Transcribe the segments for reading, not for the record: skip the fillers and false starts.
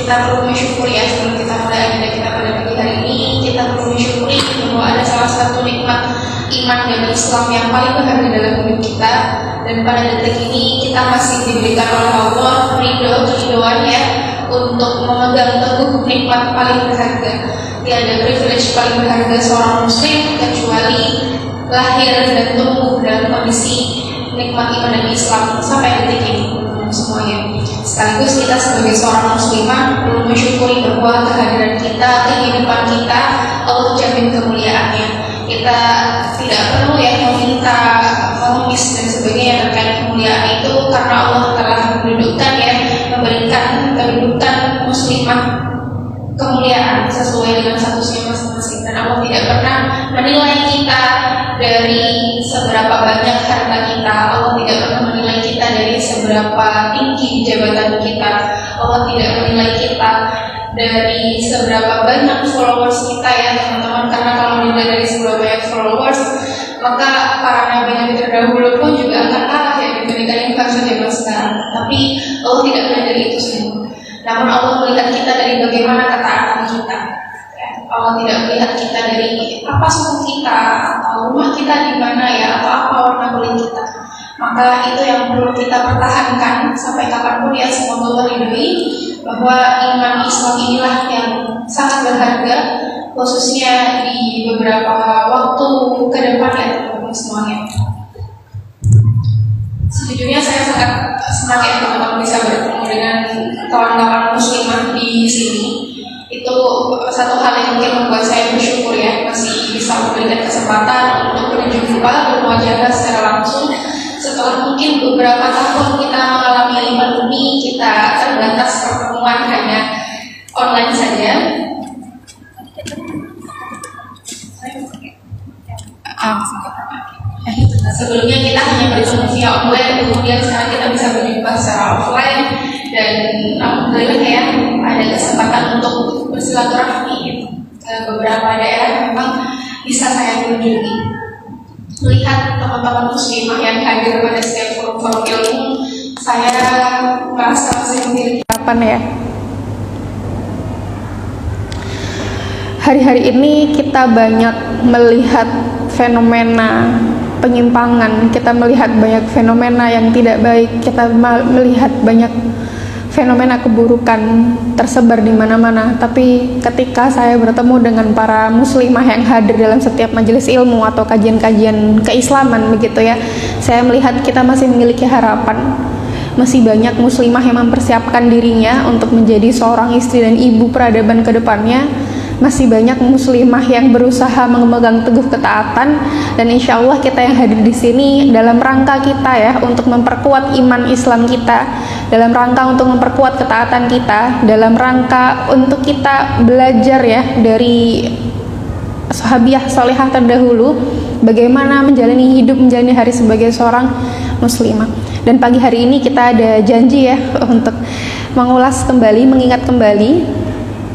kita perlu mensyukuri ya, sebelum kita mulai agenda kita pada pagi hari ini, kita perlu mensyukuri bahwa ada salah satu nikmat iman dan Islam yang paling berharga dalam hidup kita. Dan pada detik ini kita masih diberikan oleh Allah keridoan ya untuk memegang teguh nikmat paling berharga. Tiada privilege paling berharga seorang muslim kecuali lahir dan tumbuh dalam kondisi nikmat iman dan Islam sampai detik ini semuanya. Sekaligus kita sebagai seorang muslimah perlu mensyukuri bahwa kehadiran kita, kehidupan kita, Allah jamin kemuliaannya. Kita tidak perlu ya meminta, mengemis dan sebagainya terkait kemuliaan itu, karena Allah telah mendudukkan ya, memberikan kedudukan muslimah kemuliaan sesuai dengan statusnya masing-masing. Dan Allah tidak pernah menilai kita dari seberapa banyak harta kita. Allah tidak pernah menilai kita dari seberapa tinggi jabatan kita. Allah tidak menilai kita dari seberapa banyak followers kita ya teman-teman. Karena kalau dinilai dari seberapa banyak followers, maka para nabi-nabi terdahulu pun juga akan kalah ya dibandingkan yang versi zaman sekarang. Tapi Allah tidak melihat dari itu semua. Namun Allah melihat kita dari bagaimana ketaatan kita. Allah tidak melihat kita dari apa suku kita atau rumah kita di mana ya, atau apa warna kulit kita. Maka itu yang perlu kita pertahankan sampai kapanpun ya. Semoga Allah ridhoi bahwa iman Islam inilah yang sangat berharga, khususnya di beberapa waktu ke depan ya teman-teman semuanya. Sejujurnya saya sangat senang ya teman-teman bisa bertemu dengan kawan-kawan muslimah di sini. Itu satu hal yang mungkin membuat saya bersyukur ya, masih bisa memberikan kesempatan untuk berjumpa, bermuajahah secara langsung. Setelah mungkin beberapa tahun kita mengalami pandemi, kita terbatas pertemuan hanya online saja. Sebelumnya kita hanya bertemu via online, kemudian sekarang kita bisa berjumpa secara offline. Dan alhamdulillah ya ada kesempatan untuk bersilaturahmi ke beberapa daerah yang memang bisa saya kunjungi. Melihat teman-teman muslimah yang hadir pada setiap forum-forum ilmu, saya merasa masih memiliki harapan ya. Hari-hari ini kita banyak melihat fenomena penyimpangan, kita melihat banyak fenomena yang tidak baik, kita melihat banyak fenomena keburukan tersebar di mana-mana. Tapi ketika saya bertemu dengan para muslimah yang hadir dalam setiap majelis ilmu atau kajian-kajian keislaman begitu ya, saya melihat kita masih memiliki harapan. Masih banyak muslimah yang mempersiapkan dirinya untuk menjadi seorang istri dan ibu peradaban ke depannya. Masih banyak muslimah yang berusaha memegang teguh ketaatan, dan insya Allah kita yang hadir di sini dalam rangka kita ya untuk memperkuat iman Islam kita, dalam rangka untuk memperkuat ketaatan kita, dalam rangka untuk kita belajar ya dari sahabiah solehah terdahulu bagaimana menjalani hidup, menjalani hari sebagai seorang muslimah. Dan pagi hari ini kita ada janji ya untuk mengulas kembali, mengingat kembali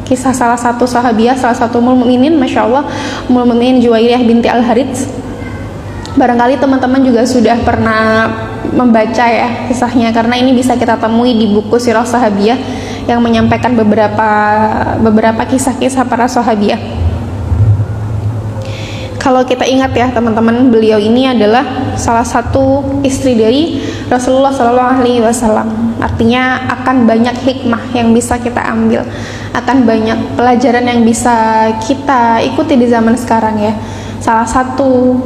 kisah salah satu sahabiah, salah satu ummul mukminin, masya Allah, ummul mukminin Juwairiyah binti Al-Harits. Barangkali teman-teman juga sudah pernah membaca ya kisahnya, karena ini bisa kita temui di buku Sirah Sahabiah yang menyampaikan beberapa kisah-kisah para sahabiah. Kalau kita ingat ya teman-teman, beliau ini adalah salah satu istri dari Rasulullah SAW. Artinya akan banyak hikmah yang bisa kita ambil, akan banyak pelajaran yang bisa kita ikuti di zaman sekarang ya. Salah satu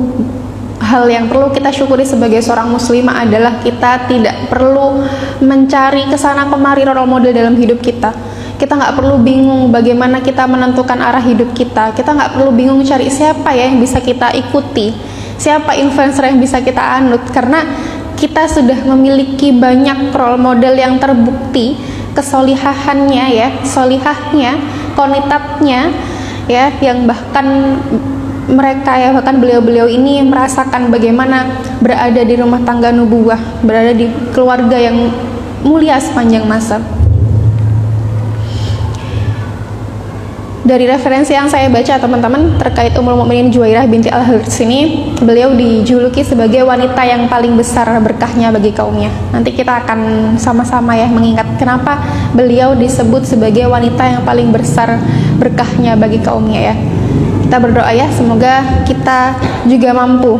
hal yang perlu kita syukuri sebagai seorang muslimah adalah kita tidak perlu mencari kesana kemari role model dalam hidup kita. Kita nggak perlu bingung bagaimana kita menentukan arah hidup kita. Kita nggak perlu bingung cari siapa ya yang bisa kita ikuti, siapa influencer yang bisa kita anut, karena kita sudah memiliki banyak role model yang terbukti kesolihahannya ya, solihahnya, konitatnya ya, yang bahkan mereka ya, bahkan beliau-beliau ini merasakan bagaimana berada di rumah tangga nubuwah, berada di keluarga yang mulia sepanjang masa. Dari referensi yang saya baca teman-teman terkait Ummul Mukminin Juwairiyah binti Al-Harits ini, beliau dijuluki sebagai wanita yang paling besar berkahnya bagi kaumnya. Nanti kita akan sama-sama ya mengingat kenapa beliau disebut sebagai wanita yang paling besar berkahnya bagi kaumnya ya. Kita berdoa ya, semoga kita juga mampu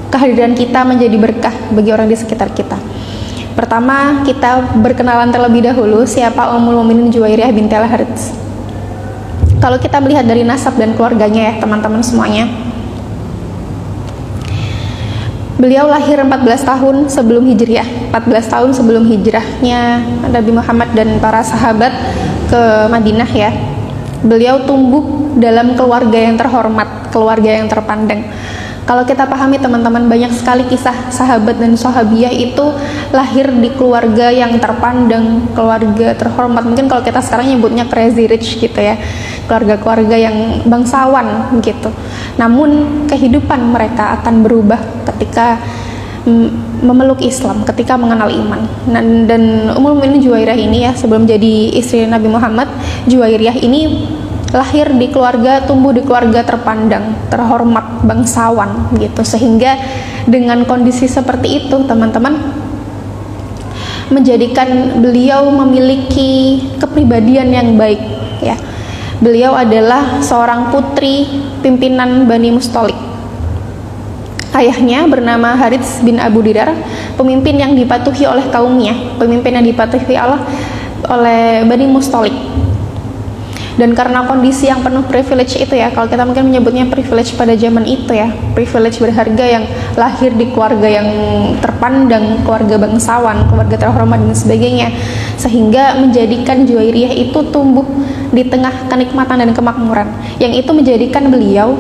kehadiran kita menjadi berkah bagi orang di sekitar kita. Pertama, kita berkenalan terlebih dahulu siapa Ummul Mukminin Juwairiyah binti Al-Harits. Kalau kita melihat dari nasab dan keluarganya ya teman-teman semuanya, beliau lahir 14 tahun sebelum hijriah, 14 tahun sebelum hijrahnya Nabi Muhammad dan para sahabat ke Madinah ya. Beliau tumbuh dalam keluarga yang terhormat, keluarga yang terpandang. Kalau kita pahami teman-teman, banyak sekali kisah sahabat dan sahabiah itu lahir di keluarga yang terpandang, keluarga terhormat. Mungkin kalau kita sekarang nyebutnya crazy rich gitu ya, keluarga-keluarga yang bangsawan gitu. Namun kehidupan mereka akan berubah ketika memeluk Islam, ketika mengenal iman. Dan Ummul Mukminin Juwairiyah ini ya, sebelum jadi istri Nabi Muhammad, Juwairiyah ini lahir di keluarga, tumbuh di keluarga terpandang, terhormat, bangsawan gitu, sehingga dengan kondisi seperti itu teman-teman menjadikan beliau memiliki kepribadian yang baik ya. Beliau adalah seorang putri pimpinan Bani Mustalik. Ayahnya bernama Harits bin Abu Didar, pemimpin yang dipatuhi oleh kaumnya, pemimpin yang dipatuhi oleh Bani Mustalik. Dan karena kondisi yang penuh privilege itu ya, kalau kita mungkin menyebutnya privilege pada zaman itu ya, privilege berharga yang lahir di keluarga yang terpandang, keluarga bangsawan, keluarga terhormat dan sebagainya, sehingga menjadikan Juwairiyah itu tumbuh di tengah kenikmatan dan kemakmuran, yang itu menjadikan beliau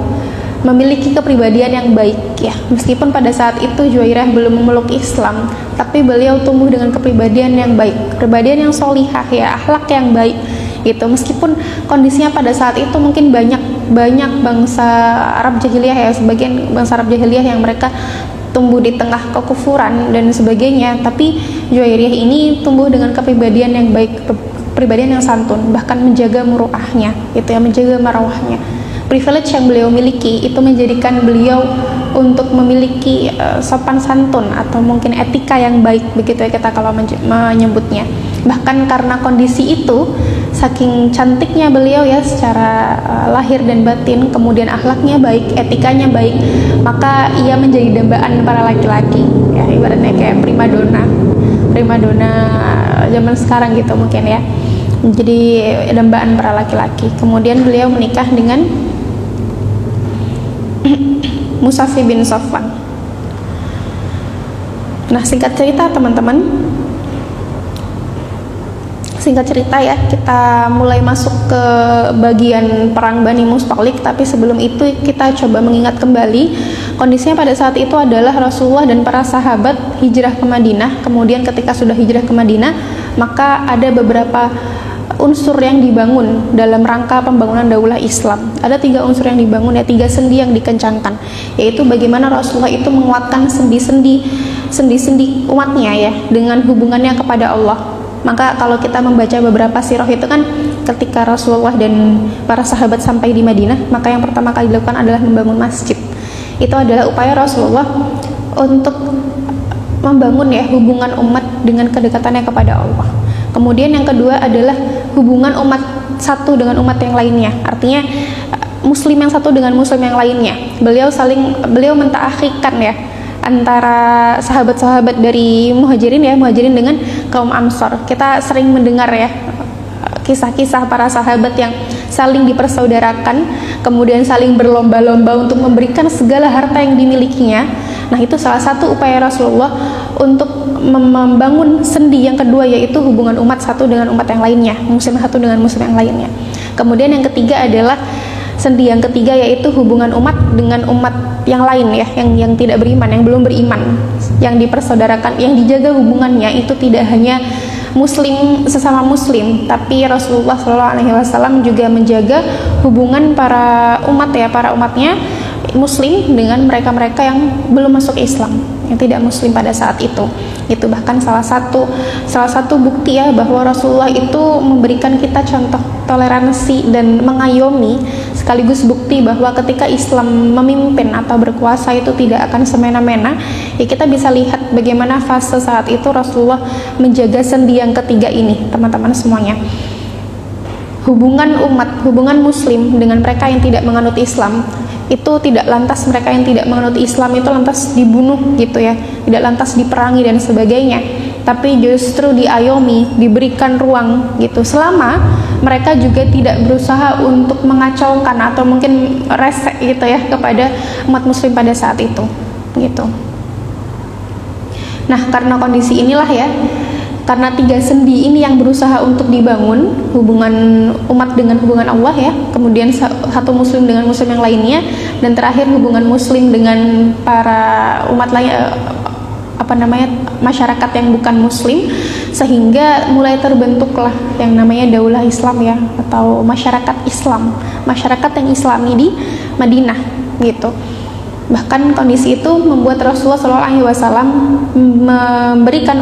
memiliki kepribadian yang baik ya. Meskipun pada saat itu Juwairiyah belum memeluk Islam, tapi beliau tumbuh dengan kepribadian yang baik, kepribadian yang solihah ya, akhlak yang baik gitu. Meskipun kondisinya pada saat itu mungkin banyak bangsa Arab jahiliyah ya, sebagian bangsa Arab jahiliyah yang mereka tumbuh di tengah kekufuran dan sebagainya, tapi Juwairiyah ini tumbuh dengan kepribadian yang baik, kepribadian yang santun, bahkan menjaga muruahnya itu ya, menjaga marwahnya. Privilege yang beliau miliki itu menjadikan beliau untuk memiliki sopan santun atau mungkin etika yang baik begitu ya kita kalau menyebutnya. Bahkan karena kondisi itu, saking cantiknya beliau ya secara lahir dan batin, kemudian akhlaknya baik, etikanya baik, maka ia menjadi dambaan para laki-laki ya, ibaratnya kayak primadona zaman sekarang gitu mungkin ya, menjadi dambaan para laki-laki. Kemudian beliau menikah dengan Musafi bin Safwan. Nah, singkat cerita teman-teman, ya, kita mulai masuk ke bagian perang Bani Mustalik. Tapi sebelum itu kita coba mengingat kembali kondisinya pada saat itu adalah Rasulullah dan para sahabat hijrah ke Madinah. Kemudian ketika sudah hijrah ke Madinah, maka ada beberapa unsur yang dibangun dalam rangka pembangunan daulah Islam. Ada 3 unsur yang dibangun ya, 3 sendi yang dikencangkan, yaitu bagaimana Rasulullah itu menguatkan sendi-sendi umatnya ya dengan hubungannya kepada Allah. Maka kalau kita membaca beberapa sirah itu kan, ketika Rasulullah dan para sahabat sampai di Madinah, maka yang pertama kali dilakukan adalah membangun masjid. Itu adalah upaya Rasulullah untuk membangun ya hubungan umat dengan kedekatannya kepada Allah. Kemudian yang kedua adalah hubungan umat satu dengan umat yang lainnya. Artinya muslim yang satu dengan muslim yang lainnya. Beliau mentaakhikan ya antara sahabat-sahabat dari muhajirin dengan kaum Ansor. Kita sering mendengar ya kisah-kisah para sahabat yang saling dipersaudarakan, kemudian saling berlomba-lomba untuk memberikan segala harta yang dimilikinya. Nah, itu salah satu upaya Rasulullah untuk membangun sendi yang kedua, yaitu hubungan umat satu dengan umat yang lainnya, muslim satu dengan muslim yang lainnya. Kemudian yang ketiga adalah sendi yang ketiga, yaitu hubungan umat dengan umat yang lain ya, yang tidak beriman, yang belum beriman, yang dipersaudarakan, yang dijaga hubungannya itu tidak hanya muslim sesama muslim, tapi Rasulullah SAW juga menjaga hubungan para umatnya muslim dengan mereka-mereka yang belum masuk Islam yang tidak muslim pada saat itu. Itu bahkan salah satu bukti ya bahwa Rasulullah itu memberikan kita contoh toleransi dan mengayomi, sekaligus bukti bahwa ketika Islam memimpin atau berkuasa itu tidak akan semena-mena. Ya kita bisa lihat bagaimana fase saat itu Rasulullah menjaga sendi yang ketiga ini, teman-teman semuanya. Hubungan muslim dengan mereka yang tidak menganut Islam itu tidak lantas, mereka yang tidak menganut Islam itu lantas dibunuh gitu ya, tidak lantas diperangi dan sebagainya, tapi justru diayomi, diberikan ruang gitu, selama mereka juga tidak berusaha untuk mengacaukan atau mungkin resek gitu ya kepada umat muslim pada saat itu gitu. Nah, karena kondisi inilah ya, karena tiga sendi ini yang berusaha untuk dibangun hubungan umat dengan hubungan Allah ya, kemudian satu muslim dengan muslim yang lainnya, dan terakhir hubungan muslim dengan para umat lain, masyarakat yang bukan muslim, sehingga mulai terbentuklah yang namanya daulah Islam ya, atau masyarakat Islam, masyarakat yang Islami di Madinah gitu. Bahkan kondisi itu membuat Rasulullah SAW memberikan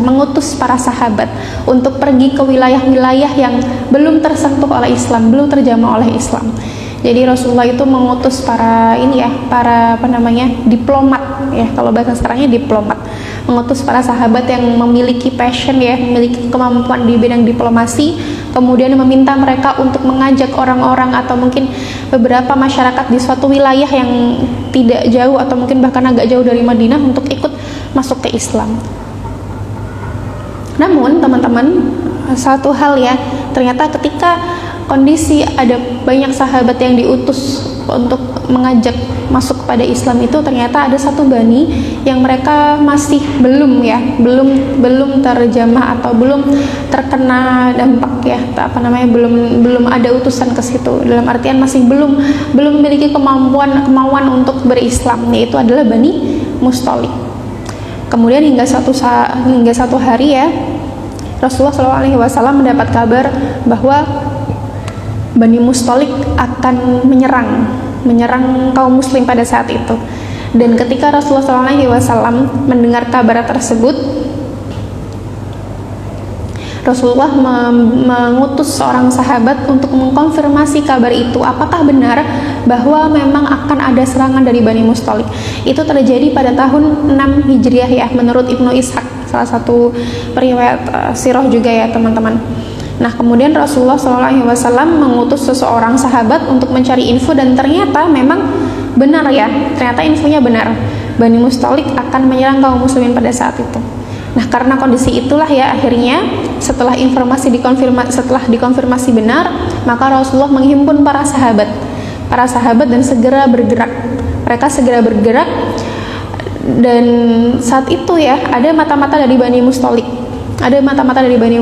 mengutus para sahabat untuk pergi ke wilayah-wilayah yang belum tersentuh oleh Islam, belum terjamah oleh Islam. Jadi Rasulullah itu mengutus para diplomat ya, kalau bahasa sekarangnya diplomat, mengutus para sahabat yang memiliki passion ya, memiliki kemampuan di bidang diplomasi, kemudian meminta mereka untuk mengajak orang-orang atau mungkin beberapa masyarakat di suatu wilayah yang tidak jauh atau mungkin bahkan agak jauh dari Madinah untuk ikut masuk ke Islam. Namun teman-teman, satu hal ya, ternyata ketika kondisi ada banyak sahabat yang diutus untuk mengajak masuk kepada Islam itu, ternyata ada satu bani yang mereka masih belum terjamah atau belum terkena dampak ya, belum ada utusan ke situ, dalam artian masih belum memiliki kemauan untuk berislam, yaitu adalah Bani Mustalik. Kemudian hingga satu hari ya, Rasulullah SAW mendapat kabar bahwa Bani Mustalik akan menyerang kaum muslim pada saat itu. Dan ketika Rasulullah SAW mendengar kabar tersebut, Rasulullah mengutus seorang sahabat untuk mengkonfirmasi kabar itu, apakah benar bahwa memang akan ada serangan dari Bani Mustalik. Itu terjadi pada tahun 6 Hijriah ya, menurut Ibnu Ishaq, salah satu periwayat sirah juga ya teman-teman. Nah, kemudian Rasulullah SAW mengutus seseorang sahabat untuk mencari info, dan ternyata memang benar ya, ternyata infonya benar, Bani Mustalik akan menyerang kaum muslimin pada saat itu. Nah, karena kondisi itulah ya, akhirnya setelah dikonfirmasi benar, maka Rasulullah menghimpun para sahabat dan segera bergerak. Mereka segera bergerak, dan saat itu ya ada mata-mata dari Bani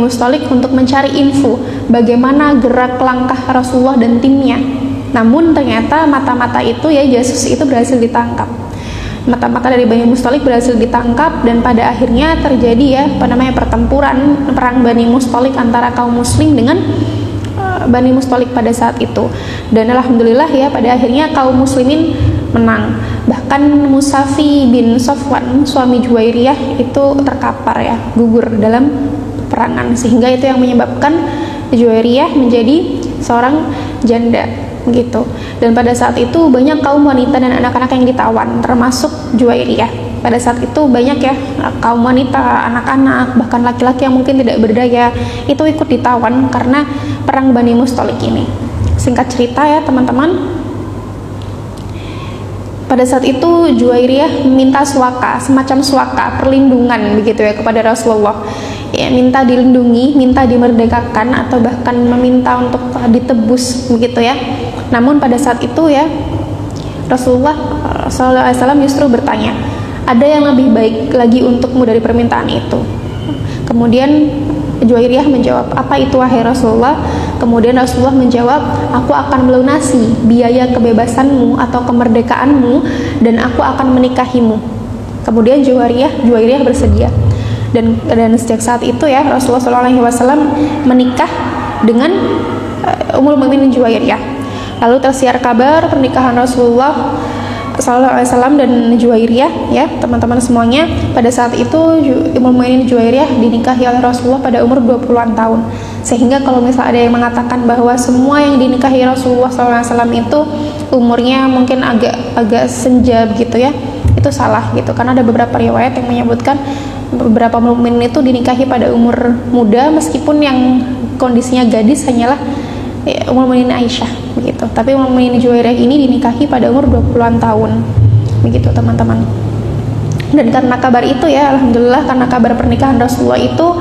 Mustalik untuk mencari info bagaimana gerak langkah Rasulullah dan timnya. Namun ternyata mata-mata itu ya, jasus itu berhasil ditangkap. Mata-mata dari Bani Mustalik berhasil ditangkap, dan pada akhirnya terjadi ya perang Bani Mustalik antara kaum muslim dengan Bani Mustalik pada saat itu. Dan alhamdulillah ya, pada akhirnya kaum muslimin menang. Bahkan Musafi bin Sofwan, suami Juwairiyah, itu terkapar ya, gugur dalam peperangan, sehingga itu yang menyebabkan Juwairiyah menjadi seorang janda gitu. Dan pada saat itu banyak kaum wanita dan anak-anak yang ditawan, termasuk Juwairiyah. Pada saat itu banyak ya kaum wanita, anak-anak, bahkan laki-laki yang mungkin tidak berdaya itu ikut ditawan karena perang Bani Mustalik ini. Singkat cerita ya teman-teman, pada saat itu Juwairiyah minta semacam suaka, perlindungan begitu ya kepada Rasulullah. Ya, minta dilindungi, minta dimerdekakan, atau bahkan meminta untuk ditebus begitu ya. Namun pada saat itu ya, Rasulullah SAW justru bertanya, ada yang lebih baik lagi untukmu dari permintaan itu? Kemudian Juwairiyah menjawab, apa itu wahai Rasulullah? Kemudian Rasulullah menjawab, aku akan melunasi biaya kebebasanmu atau kemerdekaanmu, dan aku akan menikahimu. Kemudian Juwairiyah bersedia, dan sejak saat itu ya Rasulullah SAW menikah dengan Ummul Mukminin Juwairiyah. Lalu tersiar kabar pernikahan Rasulullah Sallallahu Alaihi Wasallam dan Juwairiyah, ya teman-teman semuanya. Pada saat itu Ummul Mukminin Juwairiyah dinikahi oleh Rasulullah pada umur 20-an tahun. Sehingga kalau misalnya ada yang mengatakan bahwa semua yang dinikahi Rasulullah SAW itu umurnya mungkin agak senja gitu ya, itu salah gitu. Karena ada beberapa riwayat yang menyebutkan beberapa mukmin itu dinikahi pada umur muda, meskipun yang kondisinya gadis hanyalah Ummul Mukminin Aisyah begitu. Tapi Ummul Mukminin Juwairiyah ini dinikahi pada umur 20-an tahun begitu teman-teman. Dan karena kabar itu ya, alhamdulillah, karena kabar pernikahan Rasulullah itu,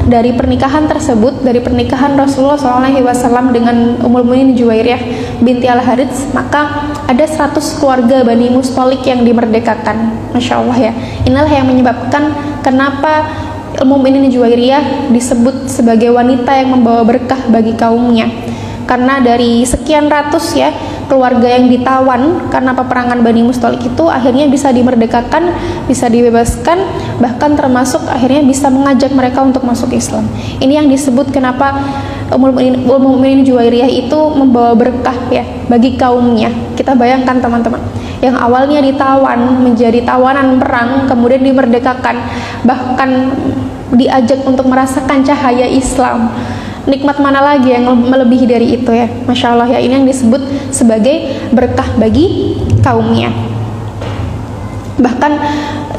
dari pernikahan tersebut, dari pernikahan Rasulullah SAW dengan Ummul Mukminin Juwairiyah binti Al-Harits, maka ada 100 keluarga Bani Mustalik yang dimerdekakan. Masya Allah ya. Inilah yang menyebabkan kenapa Ummul Mukminin Juwairiyah disebut sebagai wanita yang membawa berkah bagi kaumnya. Karena dari sekian ratus ya keluarga yang ditawan karena peperangan Bani Mustalik itu akhirnya bisa dimerdekakan, bisa dibebaskan, bahkan termasuk akhirnya bisa mengajak mereka untuk masuk Islam. Ini yang disebut kenapa Ummul Mukminin Juwairiyah itu membawa berkah ya bagi kaumnya. Kita bayangkan teman-teman, yang awalnya ditawan menjadi tawanan perang, kemudian dimerdekakan, bahkan diajak untuk merasakan cahaya Islam. Nikmat mana lagi yang melebihi dari itu ya. Masya Allah ya, ini yang disebut sebagai berkah bagi kaumnya. Bahkan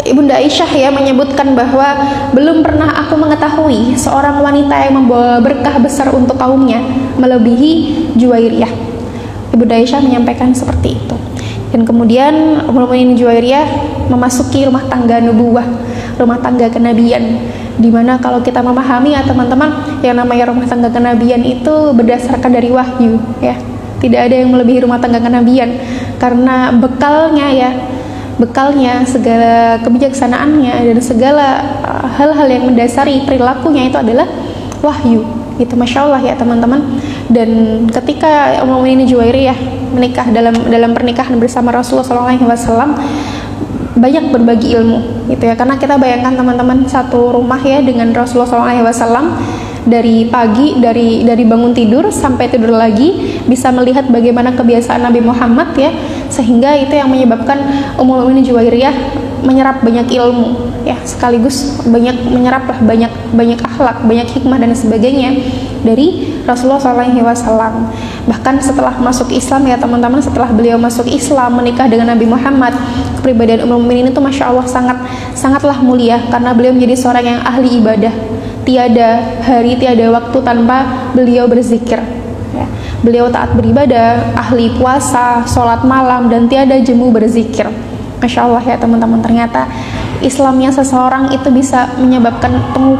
Ibunda Aisyah ya menyebutkan bahwa belum pernah aku mengetahui seorang wanita yang membawa berkah besar untuk kaumnya melebihi Juwairiyah. Ibunda Aisyah menyampaikan seperti itu. Dan kemudian Ummul Mukminin Juwairiyah memasuki rumah tangga nubuwah, rumah tangga kenabian, dimana kalau kita memahami ya teman-teman, yang namanya rumah tangga kenabian itu berdasarkan dari wahyu ya. Tidak ada yang melebihi rumah tangga kenabian, karena bekalnya segala kebijaksanaannya dan segala hal-hal yang mendasari perilakunya itu adalah wahyu. Itu Masya Allah ya teman-teman. Dan ketika Ummul Mukminin Juwairiyah menikah dalam pernikahan bersama Rasulullah SAW, banyak berbagi ilmu gitu ya. Karena kita bayangkan teman-teman, satu rumah ya dengan Rasulullah SAW, dari pagi, dari bangun tidur sampai tidur lagi, bisa melihat bagaimana kebiasaan Nabi Muhammad ya, sehingga itu yang menyebabkan Ummul Mukminin Juwairiyah menyerap banyak ilmu ya, sekaligus menyerap banyak akhlak, banyak hikmah dan sebagainya dari Rasulullah SAW. Bahkan setelah masuk Islam ya teman-teman, setelah beliau masuk Islam, menikah dengan Nabi Muhammad, kepribadian Ummul Mukminin itu Masya Allah sangatlah mulia, karena beliau menjadi seorang yang ahli ibadah. Tiada hari, tiada waktu tanpa beliau berzikir ya. Beliau taat beribadah, ahli puasa, sholat malam, dan tiada jemu berzikir. Masya Allah ya teman-teman, ternyata Islamnya seseorang itu bisa menyebabkan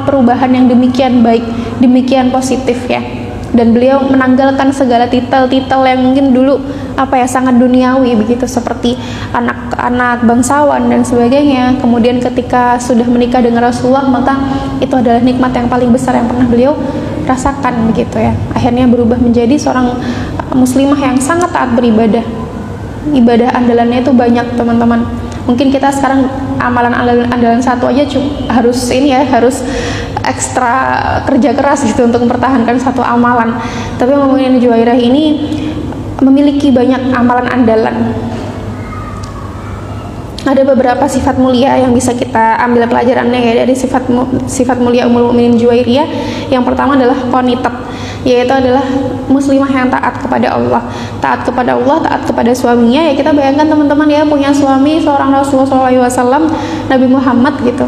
perubahan yang demikian baik, demikian positif ya. Dan beliau menanggalkan segala titel-titel yang mungkin dulu sangat duniawi begitu, seperti anak bangsawan dan sebagainya. Kemudian ketika sudah menikah dengan Rasulullah, maka itu adalah nikmat yang paling besar yang pernah beliau rasakan begitu ya. Akhirnya berubah menjadi seorang muslimah yang sangat taat beribadah. Ibadah andalannya itu banyak teman-teman. Mungkin kita sekarang amalan andalan satu aja harus ekstra kerja keras gitu untuk mempertahankan satu amalan. Tapi Ummul Mukminin Juwairiyah ini memiliki banyak amalan andalan. Ada beberapa sifat mulia yang bisa kita ambil pelajarannya ya dari sifat mulia Ummul Mukminin Juwairiyah. Yang pertama adalah qanitat, yaitu adalah muslimah yang taat kepada Allah, taat kepada suaminya ya. Kita bayangkan teman-teman ya, punya suami seorang Rasulullah SAW, Nabi Muhammad gitu,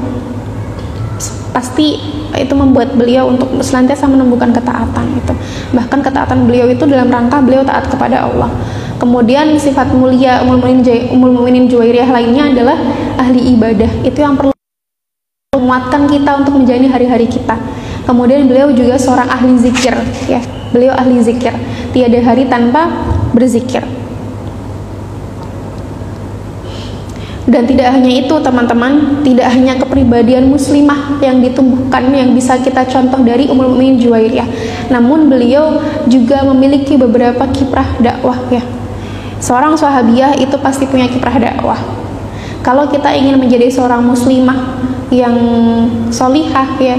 pasti itu membuat beliau untuk senantiasa menumbuhkan ketaatan gitu. Bahkan ketaatan beliau itu dalam rangka beliau taat kepada Allah. Kemudian sifat mulia Ummul Mukminin Juwairiyah lainnya adalah ahli ibadah. Itu yang perlu menguatkan kita untuk menjalani hari-hari kita. Kemudian beliau juga seorang ahli zikir ya. Beliau ahli zikir, tiada hari tanpa berzikir. Dan tidak hanya itu teman-teman, tidak hanya kepribadian muslimah yang ditumbuhkan yang bisa kita contoh dari Ummul Mukminin Juwairiyah, namun beliau juga memiliki beberapa kiprah dakwah ya. Seorang sahabiah itu pasti punya kiprah dakwah. Kalau kita ingin menjadi seorang muslimah yang solihah ya,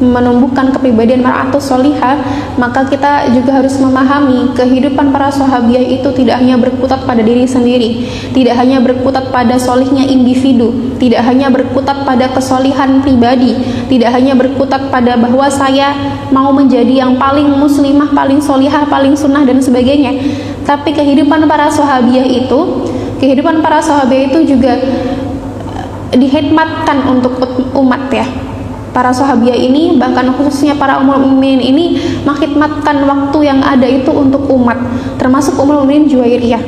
menumbuhkan kepribadian mar'atus sholihah, maka kita juga harus memahami kehidupan para sahabiah itu tidak hanya berkutat pada diri sendiri, tidak hanya berkutat pada solihnya individu, tidak hanya berkutat pada kesolihan pribadi, tidak hanya berkutat pada bahwa saya mau menjadi yang paling muslimah, paling sholihah, paling sunnah dan sebagainya. Tapi kehidupan para sahabiah itu juga dihikmatkan untuk umat ya. Para sahabiah ini, bahkan khususnya para ummul mukminin ini, menghikmatkan waktu yang ada itu untuk umat, termasuk ummul mukminin Juwairiyah.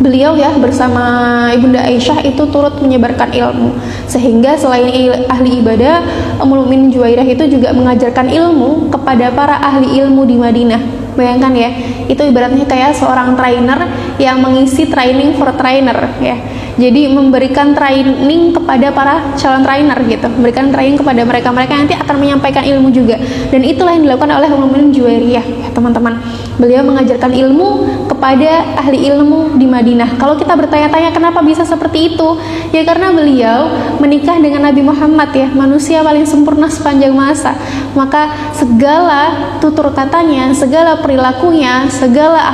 Beliau ya bersama Ibunda Aisyah itu turut menyebarkan ilmu, sehingga selain ahli ibadah, ummul mukminin Juwairiyah itu juga mengajarkan ilmu kepada para ahli ilmu di Madinah. Bayangkan ya, itu ibaratnya kayak seorang trainer yang mengisi training for trainer ya. Jadi memberikan training kepada para calon trainer gitu, memberikan training kepada mereka-mereka yang nanti akan menyampaikan ilmu juga. Dan itulah yang dilakukan oleh Ummul Mukminin Juwairiyah ya teman-teman. Beliau mengajarkan ilmu kepada ahli ilmu di Madinah. Kalau kita bertanya-tanya kenapa bisa seperti itu, ya karena beliau menikah dengan Nabi Muhammad ya, manusia paling sempurna sepanjang masa. Maka segala tutur katanya, segala perilakunya, segala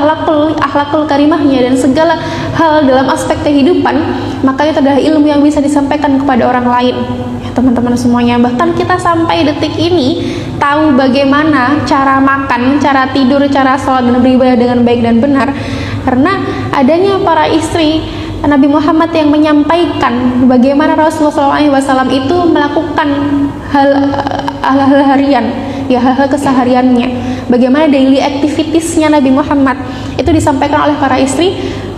akhlakul karimahnya, dan segala hal dalam aspek kehidupan, maka itu adalah ilmu yang bisa disampaikan kepada orang lain ya teman-teman semuanya. Bahkan kita sampai detik ini tahu bagaimana cara makan, cara tidur, cara sholat dan beribadah dengan baik dan benar, karena adanya para istri Nabi Muhammad yang menyampaikan bagaimana Rasulullah SAW itu melakukan hal-hal harian ya, hal-hal kesehariannya, bagaimana daily activitiesnya Nabi Muhammad itu disampaikan oleh para istri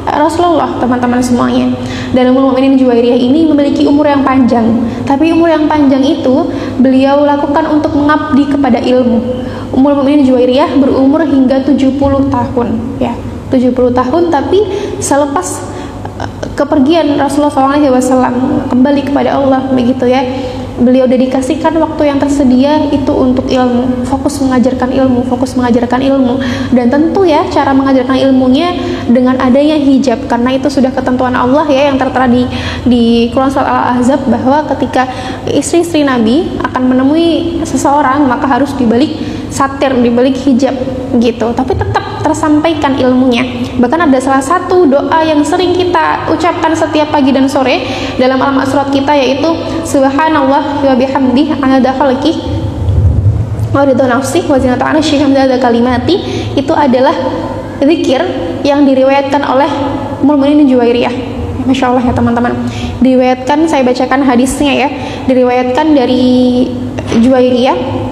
Rasulullah teman-teman semuanya. Dan Ummul Mukminin Juwairiyah ini memiliki umur yang panjang, tapi umur yang panjang itu beliau lakukan untuk mengabdi kepada ilmu. Ummul Mukminin Juwairiyah berumur hingga 70 tahun ya, 70 tahun, tapi selepas kepergian Rasulullah SAW kembali kepada Allah begitu ya, beliau dedikasikan waktu yang tersedia itu untuk ilmu, fokus mengajarkan ilmu. Dan tentu ya cara mengajarkan ilmunya dengan adanya hijab, karena itu sudah ketentuan Allah ya yang tertera di Quran surat Al-Ahzab, bahwa ketika istri-istri Nabi akan menemui seseorang maka harus dibalik satir, dibalik hijab gitu, tapi tetap tersampaikan ilmunya. Bahkan ada salah satu doa yang sering kita ucapkan setiap pagi dan sore dalam alamat surat kita, yaitu subhanallah wa bihamdih adada khalqih wa ridha nafsih wa zinata arsyih hamdada kalimati. Itu adalah zikir yang diriwayatkan oleh Ummul Mukminin Juwairiyah. Masya Allah ya teman-teman, diriwayatkan, saya bacakan hadisnya ya, diriwayatkan dari Juwairiyah.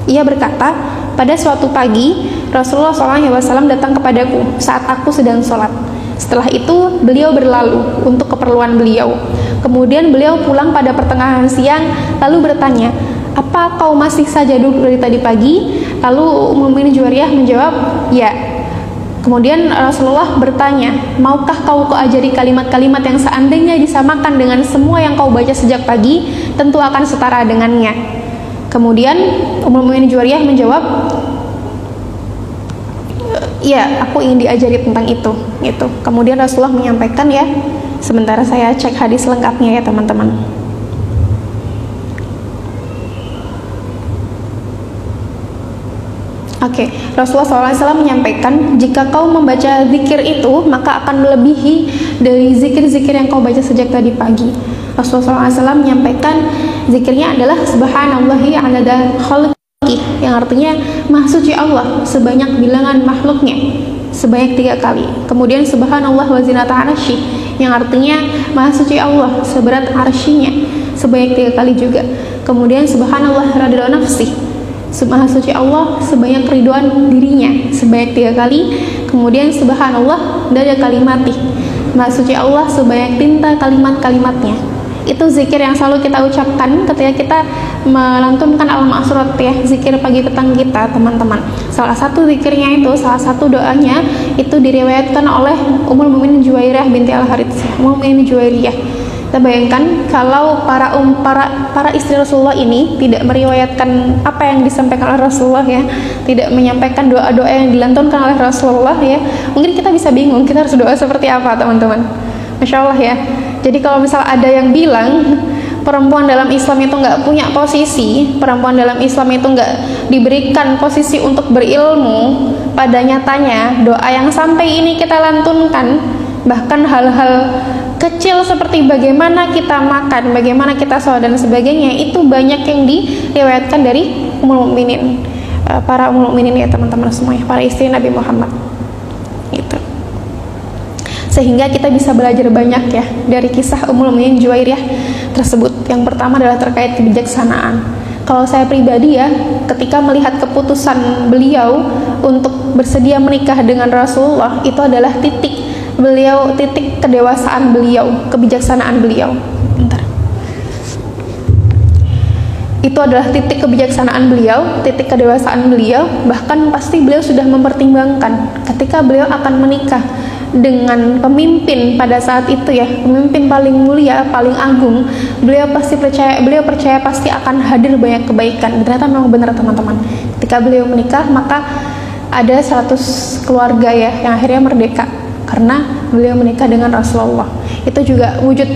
Ia berkata, pada suatu pagi Rasulullah SAW datang kepadaku saat aku sedang sholat. Setelah itu beliau berlalu untuk keperluan beliau. Kemudian beliau pulang pada pertengahan siang, lalu bertanya, apa kau masih saja duduk dari tadi pagi? Lalu Ummul Mukminin Juwairiyah menjawab, ya. Kemudian Rasulullah bertanya, maukah kau ajari kalimat-kalimat yang seandainya disamakan dengan semua yang kau baca sejak pagi, tentu akan setara dengannya. Kemudian Ummul Mukminin Juwairiyah menjawab, ya, aku ingin diajari tentang itu gitu. Kemudian Rasulullah menyampaikan ya, sebentar saya cek hadis lengkapnya ya teman-teman. Oke, Rasulullah SAW menyampaikan, jika kau membaca zikir itu, maka akan melebihi dari zikir-zikir yang kau baca sejak tadi pagi. Rasulullah SAW menyampaikan, zikirnya adalah subhanallahi adada khalqih, yang artinya maha suci Allah sebanyak bilangan makhluknya, sebanyak 3 kali. Kemudian subhanallah wa zinata arsyih, yang artinya maha suci Allah seberat arsyinya, sebanyak 3 kali juga. Kemudian subhanallah ridha nafsih, maha suci Allah sebanyak ridwan dirinya, sebanyak 3 kali. Kemudian subhanallah dada kalimatih, maha suci Allah sebanyak tinta kalimat-kalimatnya. Itu zikir yang selalu kita ucapkan ketika kita melantunkan al-ma'surat ya, zikir pagi petang kita teman-teman. Salah satu zikirnya itu, salah satu doanya itu diriwayatkan oleh Ummul Mukminin Juwairiyah binti Al-Harits, Ummul Mukminin Juwairiyah. Kita bayangkan kalau para istri Rasulullah ini tidak meriwayatkan apa yang disampaikan oleh Rasulullah ya, tidak menyampaikan doa-doa yang dilantunkan oleh Rasulullah ya, mungkin kita bisa bingung kita harus doa seperti apa teman-teman. Masya Allah ya. Jadi kalau misal ada yang bilang perempuan dalam Islam itu nggak punya posisi, perempuan dalam Islam itu nggak diberikan posisi untuk berilmu, pada nyatanya doa yang sampai ini kita lantunkan, bahkan hal-hal kecil seperti bagaimana kita makan, bagaimana kita sholat dan sebagainya, itu banyak yang diriwayatkan dari ummul mukminin, para ummul mukminin ya teman-teman semuanya, para istri Nabi Muhammad gitu. Sehingga kita bisa belajar banyak ya dari kisah Ummul Mukminin Juwairiyah tersebut. Yang pertama adalah terkait kebijaksanaan. Kalau saya pribadi ya, ketika melihat keputusan beliau untuk bersedia menikah dengan Rasulullah, itu adalah titik kedewasaan beliau, kebijaksanaan beliau. Bentar. Itu adalah titik kebijaksanaan beliau, titik kedewasaan beliau, bahkan pasti beliau sudah mempertimbangkan ketika beliau akan menikah dengan pemimpin pada saat itu ya, pemimpin paling mulia, paling agung, beliau percaya pasti akan hadir banyak kebaikan. Ternyata memang benar teman-teman, ketika beliau menikah maka ada 100 keluarga ya yang akhirnya merdeka karena beliau menikah dengan Rasulullah. Itu juga wujud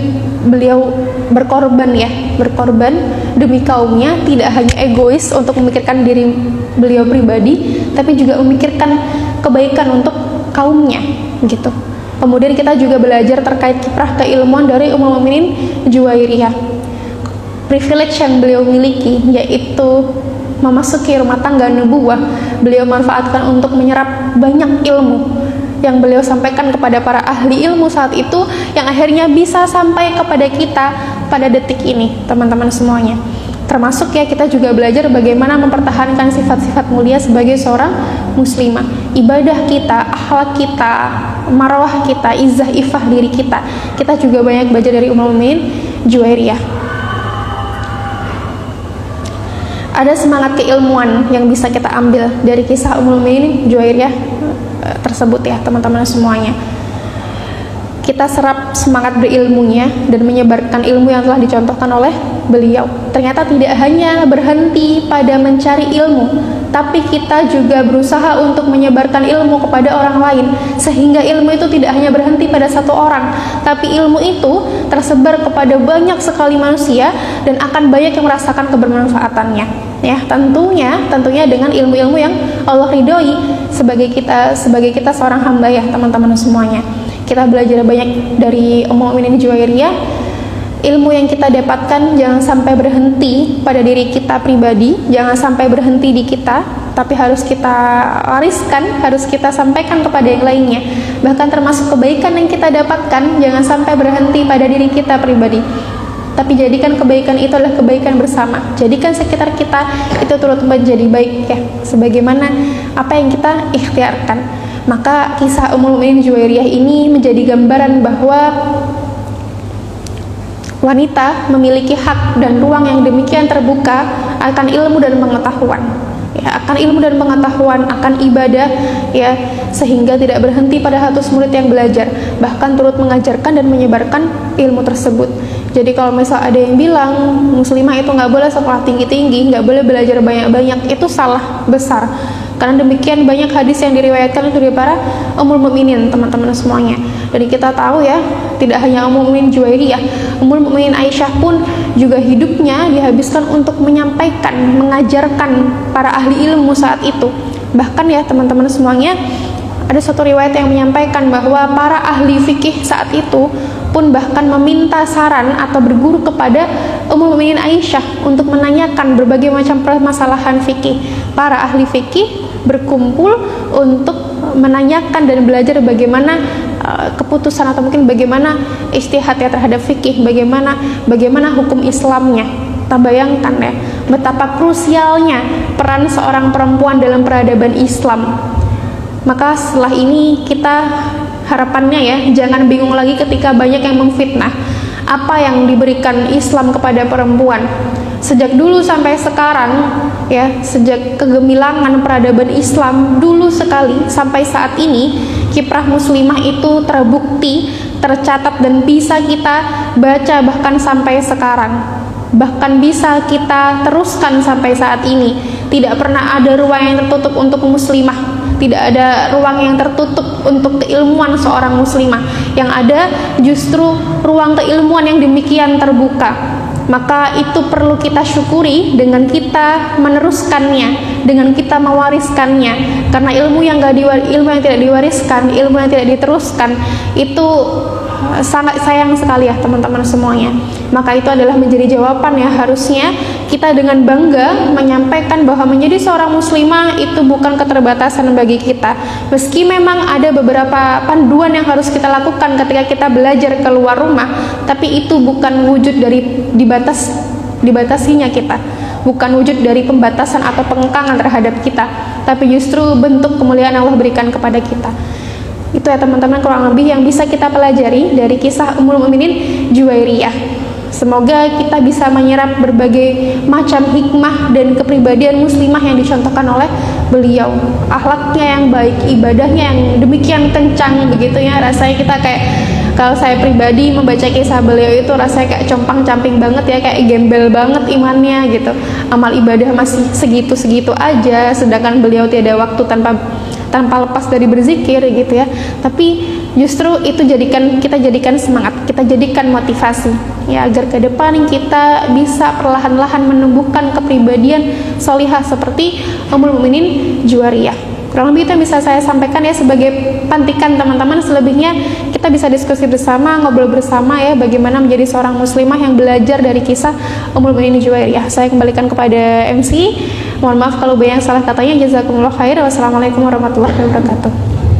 beliau berkorban ya, berkorban demi kaumnya, tidak hanya egois untuk memikirkan diri beliau pribadi, tapi juga memikirkan kebaikan untuk kaumnya gitu. Kemudian kita juga belajar terkait kiprah keilmuan dari Ummul Mukminin Juwairiyah. Privilege yang beliau miliki yaitu memasuki rumah tangga nubuwah, beliau manfaatkan untuk menyerap banyak ilmu yang beliau sampaikan kepada para ahli ilmu saat itu, yang akhirnya bisa sampai kepada kita pada detik ini teman-teman semuanya. Termasuk ya kita juga belajar bagaimana mempertahankan sifat-sifat mulia sebagai seorang muslimah, ibadah kita, akhlak kita, marwah kita, izzah ifah diri kita. Kita juga banyak belajar dari Ummul Mukminin Juwairiyah. Ada semangat keilmuan yang bisa kita ambil dari kisah Ummul Mukminin Juwairiyah tersebut ya teman-teman semuanya. Kita serap semangat berilmunya dan menyebarkan ilmu yang telah dicontohkan oleh beliau. Ternyata tidak hanya berhenti pada mencari ilmu, tapi kita juga berusaha untuk menyebarkan ilmu kepada orang lain, sehingga ilmu itu tidak hanya berhenti pada satu orang, tapi ilmu itu tersebar kepada banyak sekali manusia dan akan banyak yang merasakan kebermanfaatannya. Ya, tentunya dengan ilmu-ilmu yang Allah ridhoi sebagai kita seorang hamba ya teman-teman semuanya. Kita belajar banyak dari Ummul Mukminin Juwairiyah. Ilmu yang kita dapatkan jangan sampai berhenti pada diri kita pribadi, jangan sampai berhenti di kita, tapi harus kita wariskan, harus kita sampaikan kepada yang lainnya. Bahkan termasuk kebaikan yang kita dapatkan jangan sampai berhenti pada diri kita pribadi, tapi jadikan kebaikan itu adalah kebaikan bersama. Jadikan sekitar kita itu turut menjadi baik ya, sebagaimana apa yang kita ikhtiarkan. Maka kisah Ummul Mukminin Juwairiyah ini menjadi gambaran bahwa wanita memiliki hak dan ruang yang demikian terbuka akan ilmu dan pengetahuan. Ya, akan ilmu dan pengetahuan, akan ibadah ya, sehingga tidak berhenti pada hatus murid yang belajar, bahkan turut mengajarkan dan menyebarkan ilmu tersebut. Jadi kalau misal ada yang bilang muslimah itu nggak boleh sekolah tinggi-tinggi, nggak boleh belajar banyak-banyak, itu salah besar. Karena demikian banyak hadis yang diriwayatkan itu dari para Ummul Mukminin teman-teman semuanya. Jadi kita tahu ya, tidak hanya Ummul Mukminin Juwairiyah, Ummul Mukminin Aisyah pun juga hidupnya dihabiskan untuk menyampaikan, mengajarkan para ahli ilmu saat itu. Bahkan ya teman-teman semuanya, ada satu riwayat yang menyampaikan bahwa para ahli fikih saat itu pun bahkan meminta saran atau berguru kepada Ummul Mukminin Aisyah untuk menanyakan berbagai macam permasalahan fikih. Para ahli fikih berkumpul untuk menanyakan dan belajar bagaimana keputusan atau mungkin bagaimana ijtihad ya terhadap fikih, bagaimana hukum Islamnya. Kita bayangkan ya betapa krusialnya peran seorang perempuan dalam peradaban Islam. Maka setelah ini kita harapannya ya jangan bingung lagi ketika banyak yang memfitnah apa yang diberikan Islam kepada perempuan. Sejak dulu sampai sekarang ya, sejak kegemilangan peradaban Islam dulu sekali sampai saat ini, kiprah muslimah itu terbukti, tercatat dan bisa kita baca bahkan sampai sekarang, bahkan bisa kita teruskan sampai saat ini. Tidak pernah ada ruang yang tertutup untuk muslimah, tidak ada ruang yang tertutup untuk keilmuan seorang muslimah. Yang ada justru ruang keilmuan yang demikian terbuka. maka itu perlu kita syukuri dengan kita meneruskannya, dengan kita mewariskannya. Karena ilmu yang tidak diwariskan, ilmu yang tidak diteruskan itu sangat sayang sekali ya teman-teman semuanya. Maka itu adalah menjadi jawaban ya, harusnya kita dengan bangga menyampaikan bahwa menjadi seorang muslimah itu bukan keterbatasan bagi kita. Meski memang ada beberapa panduan yang harus kita lakukan ketika kita belajar keluar rumah, tapi itu bukan wujud dari dibatasinya kita, bukan wujud dari pembatasan atau pengengkangan terhadap kita, tapi justru bentuk kemuliaan Allah berikan kepada kita. Itu ya teman-teman kurang lebih yang bisa kita pelajari dari kisah Ummul Mukminin Juwairiyah. Semoga kita bisa menyerap berbagai macam hikmah dan kepribadian muslimah yang dicontohkan oleh beliau. Akhlaknya yang baik, ibadahnya yang demikian kencang begitu ya. Rasanya kita kayak, kalau saya pribadi membaca kisah beliau itu rasanya kayak compang-camping banget ya, kayak gembel banget imannya gitu. Amal ibadah masih segitu-segitu aja, sedangkan beliau tiada waktu tanpa lepas dari berzikir gitu ya. Tapi justru itu kita jadikan semangat, kita jadikan motivasi ya, agar ke depan kita bisa perlahan-lahan menumbuhkan kepribadian solihah seperti Ummul Mukminin Juwairiyah. Kurang lebih itu yang bisa saya sampaikan ya sebagai pantikan teman-teman. Selebihnya kita bisa diskusi bersama, ngobrol bersama ya, bagaimana menjadi seorang muslimah yang belajar dari kisah Ummul Mukminin Juwairiyah. Saya kembalikan kepada MC. Mohon maaf kalau banyak salah katanya. Jazakumullah khair. Wassalamualaikum warahmatullahi wabarakatuh.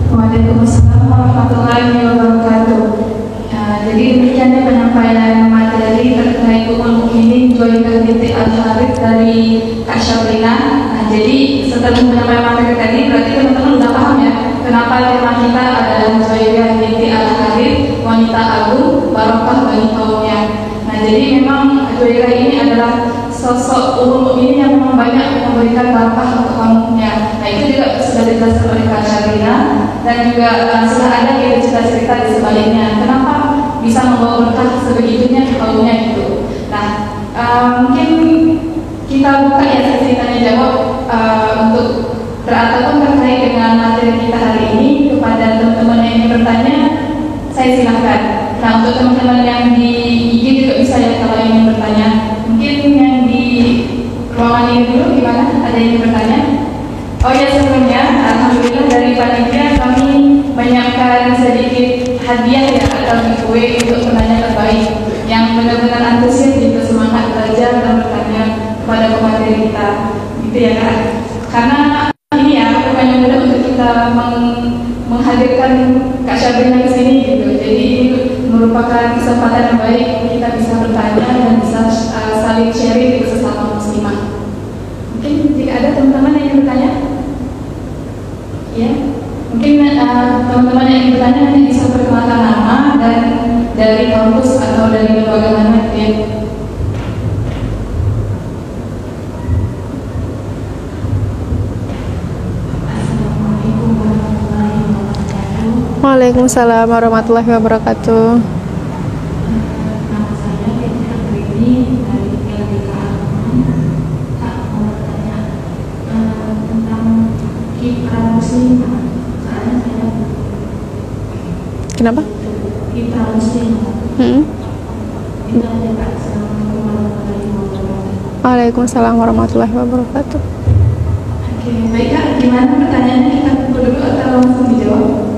Waalaikumsalam warahmatullahi wabarakatuh. Jadi demikian penyampaian materi terkait Ummul Mukminin Juwairiyah binti Al-Harits dari Kak Syabrina. Jadi setelah menyampaikan materi tadi, berarti teman-teman udah paham ya kenapa tema kita adalah Juwairiyah binti Al-Harits, wanita agung, barokah bagi kaumnya. Nah, jadi memang Juwairiyah ini adalah sosok Ummul Mukminin yang memang banyak memberikan barokah untuk kaumnya. Nah, itu juga sudah dijelaskan oleh Kak Syabrina, dan juga sudah ada gitu cerita-cerita di sebaliknya kenapa bisa membawa berkah sebegitunya ke kaumnya gitu. Nah, mungkin kita buka ya sesi tanya jawab untuk ataupun terkait dengan materi kita hari ini. Kepada teman-teman yang ingin bertanya, saya silakan. Nah, untuk teman-teman yang di IG juga bisa ya kalau ingin bertanya. Mungkin yang di ruangan ini dulu gimana? Ada yang ingin bertanya? Oh ya, sebelumnya alhamdulillah dari panitia kami menyiapkan sedikit hadiah ya atau giveaway untuk penanya terbaik yang benar-benar antusias gitu, semangat belajar dan bertanya kepada pemateri kita gitu ya Kak. Karena ini ya bukannya mudah untuk kita menghadirkan Kak Syabrina ke sini gitu. Jadi ini merupakan kesempatan yang baik kita bisa bertanya dan bisa saling sharing gitu sesama muslimah. Mungkin jika ada teman-teman yang ingin bertanya, ya mungkin teman-teman yang ingin bertanya nanti bisa perkenalkan nama dan dari kampus atau dari lembaga mana gitu ya. Waalaikumsalam warahmatullahi wabarakatuh. Nama saya Fitri Andrini dari LDK Agama. Kak mau bertanya tentang kiprah muslim. Soalnya saya Kenapa? kiprah muslim. Itu aja Kak. Assalamualaikum warahmatullahi wabarakatuh. Waalaikumsalam warahmatullahi wabarakatuh. Oke, baik Kak. Gimana pertanyaannya, kita berdua atau langsung dijawab?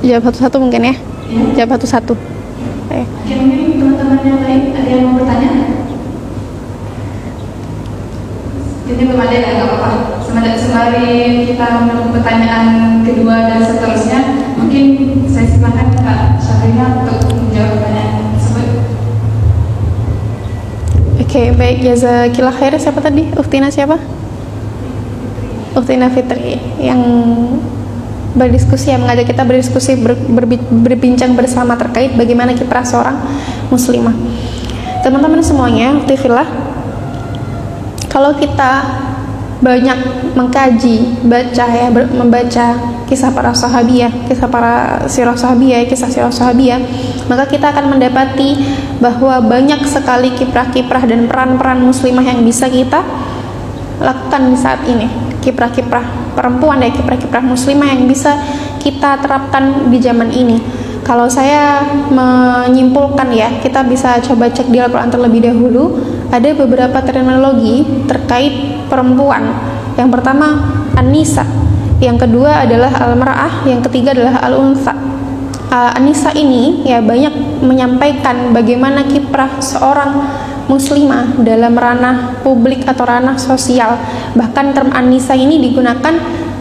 Jawab satu-satu mungkin ya. Jawab satu-satu. Oke, mungkin teman-teman yang lain ada yang mau bertanya? Ini belum ada ya, nggak apa-apa. Sembari kita menunggu pertanyaan kedua dan seterusnya, mungkin saya silakan Kak Syabrina untuk menjawab pertanyaan tersebut. Oke, baik. Jazakillah khair. Siapa tadi? Uftina siapa? Uftina Fitri yang berdiskusi, yang mengajak kita berdiskusi, berbincang bersama terkait bagaimana kiprah seorang muslimah. Teman-teman semuanya, aktifillah, kalau kita banyak mengkaji, membaca kisah para sahabiyah, kisah sirah sahabiyah, maka kita akan mendapati bahwa banyak sekali kiprah-kiprah dan peran-peran muslimah yang bisa kita lakukan di saat ini. Kiprah-kiprah perempuan ya, kiprah-kiprah muslimah yang bisa kita terapkan di zaman ini. Kalau saya menyimpulkan ya, kita bisa coba cek di Al-Quran terlebih dahulu. ada beberapa terminologi terkait perempuan. Yang pertama an-nisa, yang kedua adalah al-mar'ah, yang ketiga adalah al-untha. An-nisa ini ya banyak menyampaikan bagaimana kiprah seorang muslimah dalam ranah publik atau ranah sosial. Bahkan term an-nisa ini digunakan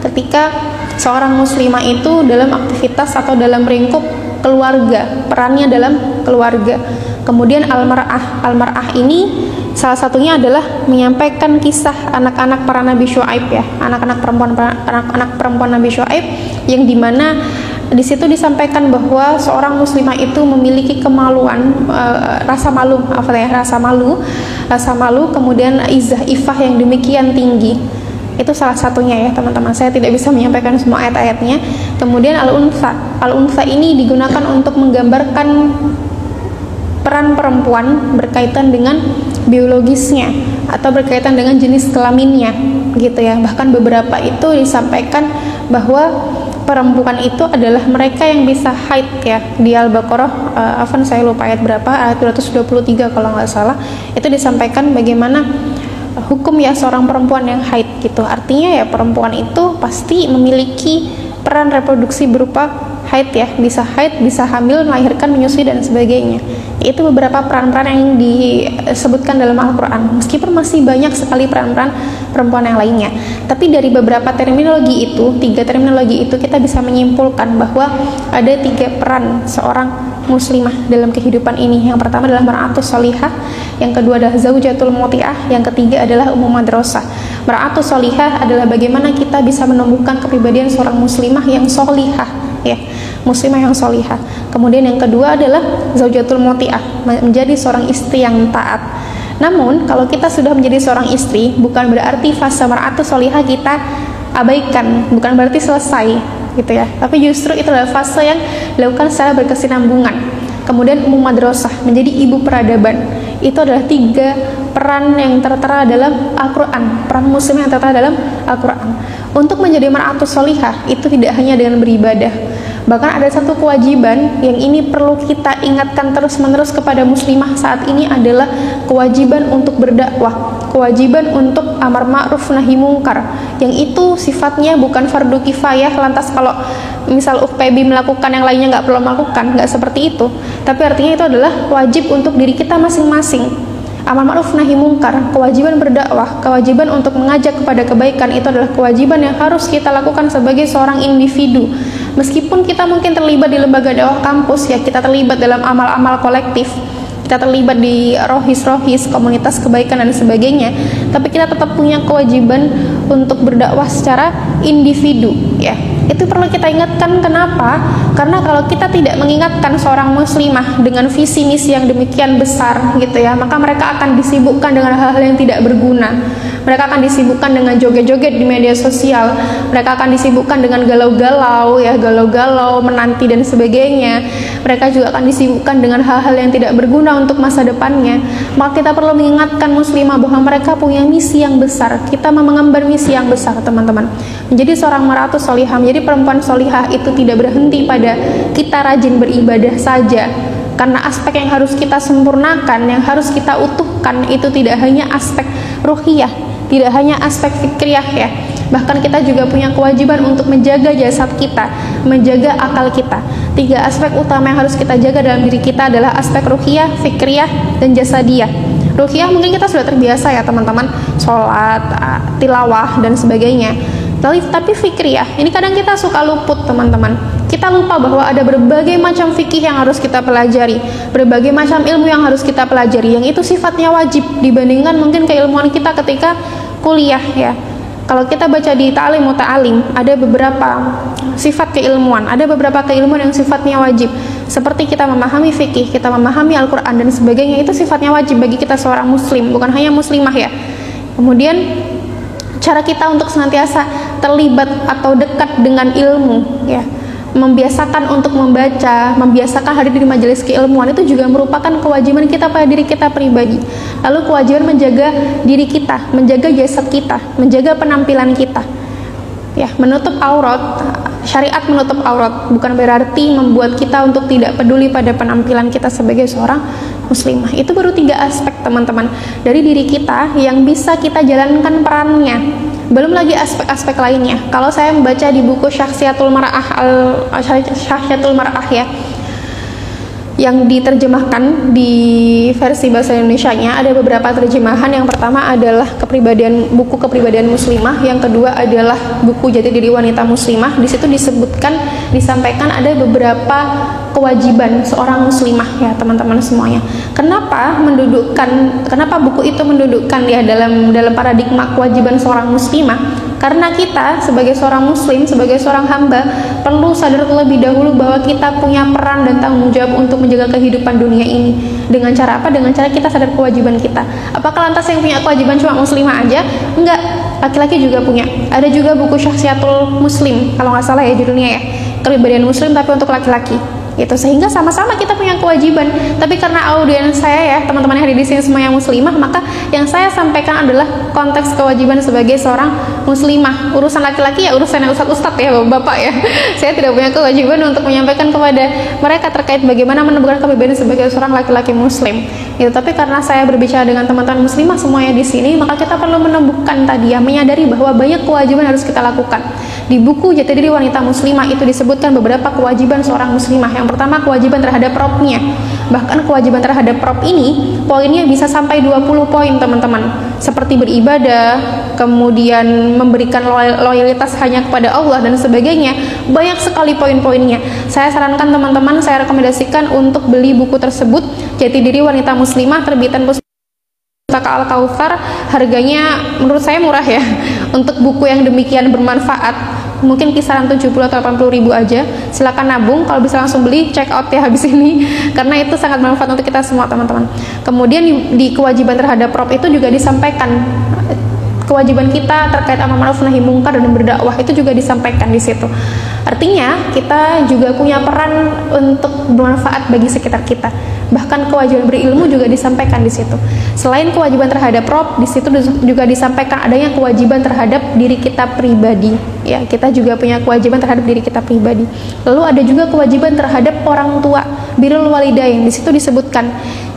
ketika seorang muslimah itu dalam aktivitas atau dalam lingkup keluarga, perannya dalam keluarga. Kemudian al-mar'ah ini salah satunya adalah menyampaikan kisah anak-anak para Nabi Syuaib ya, anak-anak perempuan Nabi Syuaib, yang dimana di situ disampaikan bahwa seorang muslimah itu memiliki kemaluan, rasa malu, kemudian izah ifah yang demikian tinggi. Itu salah satunya ya teman-teman, saya tidak bisa menyampaikan semua ayat-ayatnya. Kemudian al-untha ini digunakan untuk menggambarkan peran perempuan berkaitan dengan biologisnya atau berkaitan dengan jenis kelaminnya gitu ya. Bahkan beberapa itu disampaikan bahwa perempuan itu adalah mereka yang bisa haid ya. Di Al-Baqarah, saya lupa ayat berapa, ayat 223 kalau nggak salah, itu disampaikan bagaimana hukum ya seorang perempuan yang haid gitu. Artinya ya perempuan itu pasti memiliki peran reproduksi berupa haid ya, bisa haid, bisa hamil, melahirkan, menyusui dan sebagainya. Itu beberapa peran-peran yang disebutkan dalam Al-Quran, meskipun masih banyak sekali peran-peran perempuan yang lainnya. Tapi dari beberapa terminologi itu, 3 terminologi itu, kita bisa menyimpulkan bahwa ada 3 peran seorang muslimah dalam kehidupan ini. Yang pertama adalah mar'atus sholihah, yang kedua adalah zaujatul muti'ah, yang ketiga adalah ummu madrasah. Mar'atus sholihah adalah bagaimana kita bisa menumbuhkan kepribadian seorang muslimah yang sholihah ya, muslimah yang sholihah. Kemudian yang kedua adalah zaujatul muti'ah, menjadi seorang istri yang taat. Namun kalau kita sudah menjadi seorang istri, bukan berarti fase mar'atus sholihah kita abaikan, bukan berarti selesai gitu ya, tapi justru itu adalah fase yang dilakukan secara berkesinambungan. Kemudian ummu madrasah, menjadi ibu peradaban. Itu adalah 3 peran yang tertera dalam Al-Quran, peran muslim yang tertera dalam Al-Quran. Untuk menjadi mar'atus sholihah itu tidak hanya dengan beribadah, bahkan ada satu kewajiban yang ini perlu kita ingatkan terus-menerus kepada muslimah saat ini, adalah kewajiban untuk berdakwah, kewajiban untuk amar ma'ruf nahi mungkar, yang itu sifatnya bukan fardu kifayah, lantas kalau misal UPB melakukan yang lainnya nggak perlu melakukan, nggak seperti itu. Tapi artinya itu adalah wajib untuk diri kita masing-masing. Amar ma'ruf nahi mungkar, kewajiban berdakwah, kewajiban untuk mengajak kepada kebaikan, itu adalah kewajiban yang harus kita lakukan sebagai seorang individu. Meskipun kita mungkin terlibat di lembaga dakwah kampus ya, kita terlibat dalam amal-amal kolektif, kita terlibat di rohis, komunitas kebaikan dan sebagainya, tapi kita tetap punya kewajiban untuk berdakwah secara individu ya. Itu perlu kita ingatkan. Kenapa? Karena kalau kita tidak mengingatkan seorang muslimah dengan visi misi yang demikian besar gitu ya, maka mereka akan disibukkan dengan hal-hal yang tidak berguna. Mereka akan disibukkan dengan joget-joget di media sosial, mereka akan disibukkan dengan galau-galau, menanti dan sebagainya. Mereka juga akan disibukkan dengan hal-hal yang tidak berguna untuk masa depannya. Maka kita perlu mengingatkan muslimah bahwa mereka punya misi yang besar. Kita mau mengemban misi yang besar, teman-teman. Menjadi seorang mar'atus sholihah, menjadi perempuan sholihah itu tidak berhenti pada kita rajin beribadah saja. Karena aspek yang harus kita sempurnakan, yang harus kita utuhkan, itu tidak hanya aspek ruhiyah, tidak hanya aspek fikriyah ya. Bahkan kita juga punya kewajiban untuk menjaga jasad kita, menjaga akal kita. 3 aspek utama yang harus kita jaga dalam diri kita adalah aspek ruhiyah, fikriyah, dan jasadiyah. Ruhiyah mungkin kita sudah terbiasa ya teman-teman, sholat, tilawah, dan sebagainya. Tapi fikriyah, ini kadang kita suka luput teman-teman. Kita lupa bahwa ada berbagai macam fikih yang harus kita pelajari, berbagai macam ilmu yang harus kita pelajari, yang itu sifatnya wajib dibandingkan mungkin keilmuan kita ketika kuliah ya. Kalau kita baca di ta'lim muta'alim, ada beberapa sifat keilmuan, ada beberapa keilmuan yang sifatnya wajib, seperti kita memahami fikih, kita memahami Al-Quran dan sebagainya, itu sifatnya wajib bagi kita seorang muslim, bukan hanya muslimah ya. Kemudian cara kita untuk senantiasa terlibat atau dekat dengan ilmu ya, membiasakan untuk membaca, membiasakan hadir di majelis keilmuan, itu juga merupakan kewajiban kita pada diri kita pribadi. Lalu kewajiban menjaga diri kita, menjaga jasad kita, menjaga penampilan kita. Ya, menutup aurat, syariat menutup aurat bukan berarti membuat kita untuk tidak peduli pada penampilan kita sebagai seorang muslimah. Itu baru 3 aspek teman-teman dari diri kita yang bisa kita jalankan perannya. Belum lagi aspek-aspek lainnya. Kalau saya membaca di buku Syakhsiyatul Mar'ah ya, yang diterjemahkan di versi bahasa Indonesianya, ada beberapa terjemahan. Yang pertama adalah buku kepribadian muslimah, yang kedua adalah buku jati diri wanita muslimah. Di situ disampaikan ada beberapa kewajiban seorang muslimah ya teman-teman semuanya. Kenapa buku itu mendudukkan ya dalam paradigma kewajiban seorang muslimah? Karena kita sebagai seorang muslim, sebagai seorang hamba, perlu sadar terlebih dahulu bahwa kita punya peran dan tanggung jawab untuk menjaga kehidupan dunia ini. Dengan cara apa? Dengan cara kita sadar kewajiban kita. Apakah lantas yang punya kewajiban cuma muslimah aja? Enggak, laki-laki juga punya. Ada juga buku Syakhsiyatul Muslim, kalau nggak salah ya judulnya ya, kepribadian muslim tapi untuk laki-laki. Gitu, sehingga sama-sama kita punya kewajiban. Tapi karena audiens saya ya teman-teman yang ada di sini semua yang muslimah, maka yang saya sampaikan adalah konteks kewajiban sebagai seorang muslimah. Urusan laki-laki ya urusan ustadz ya bapak ya. Saya tidak punya kewajiban untuk menyampaikan kepada mereka terkait bagaimana menemukan kepribadian sebagai seorang laki-laki muslim. Gitu. Tapi karena saya berbicara dengan teman-teman muslimah semuanya di sini, maka kita perlu menemukan tadi ya, menyadari bahwa banyak kewajiban harus kita lakukan. Di buku Jati Diri Wanita Muslimah itu disebutkan beberapa kewajiban seorang muslimah. Yang pertama, kewajiban terhadap robnya. Bahkan kewajiban terhadap rob ini poinnya bisa sampai 20 poin teman-teman. Seperti beribadah, kemudian memberikan loyalitas hanya kepada Allah dan sebagainya. Banyak sekali poin-poinnya. Saya sarankan teman-teman, saya rekomendasikan untuk beli buku tersebut, Jati Diri Wanita Muslimah, terbitan Pustaka Al-Kautsar. Harganya menurut saya murah ya. Untuk buku yang demikian bermanfaat, mungkin kisaran 70 atau 80 ribu aja. Silakan nabung, kalau bisa langsung beli, check out ya habis ini, karena itu sangat bermanfaat untuk kita semua teman-teman. Kemudian di kewajiban terhadap rob itu juga disampaikan kewajiban kita terkait amar ma'ruf nahi mungkar dan berdakwah, itu juga disampaikan di situ. Artinya kita juga punya peran untuk bermanfaat bagi sekitar kita. Bahkan kewajiban berilmu juga disampaikan di situ. Selain kewajiban terhadap rob, di situ juga disampaikan adanya kewajiban terhadap diri kita pribadi. Ya, kita juga punya kewajiban terhadap diri kita pribadi. Lalu ada juga kewajiban terhadap orang tua, birrul walidain. Di situ disebutkan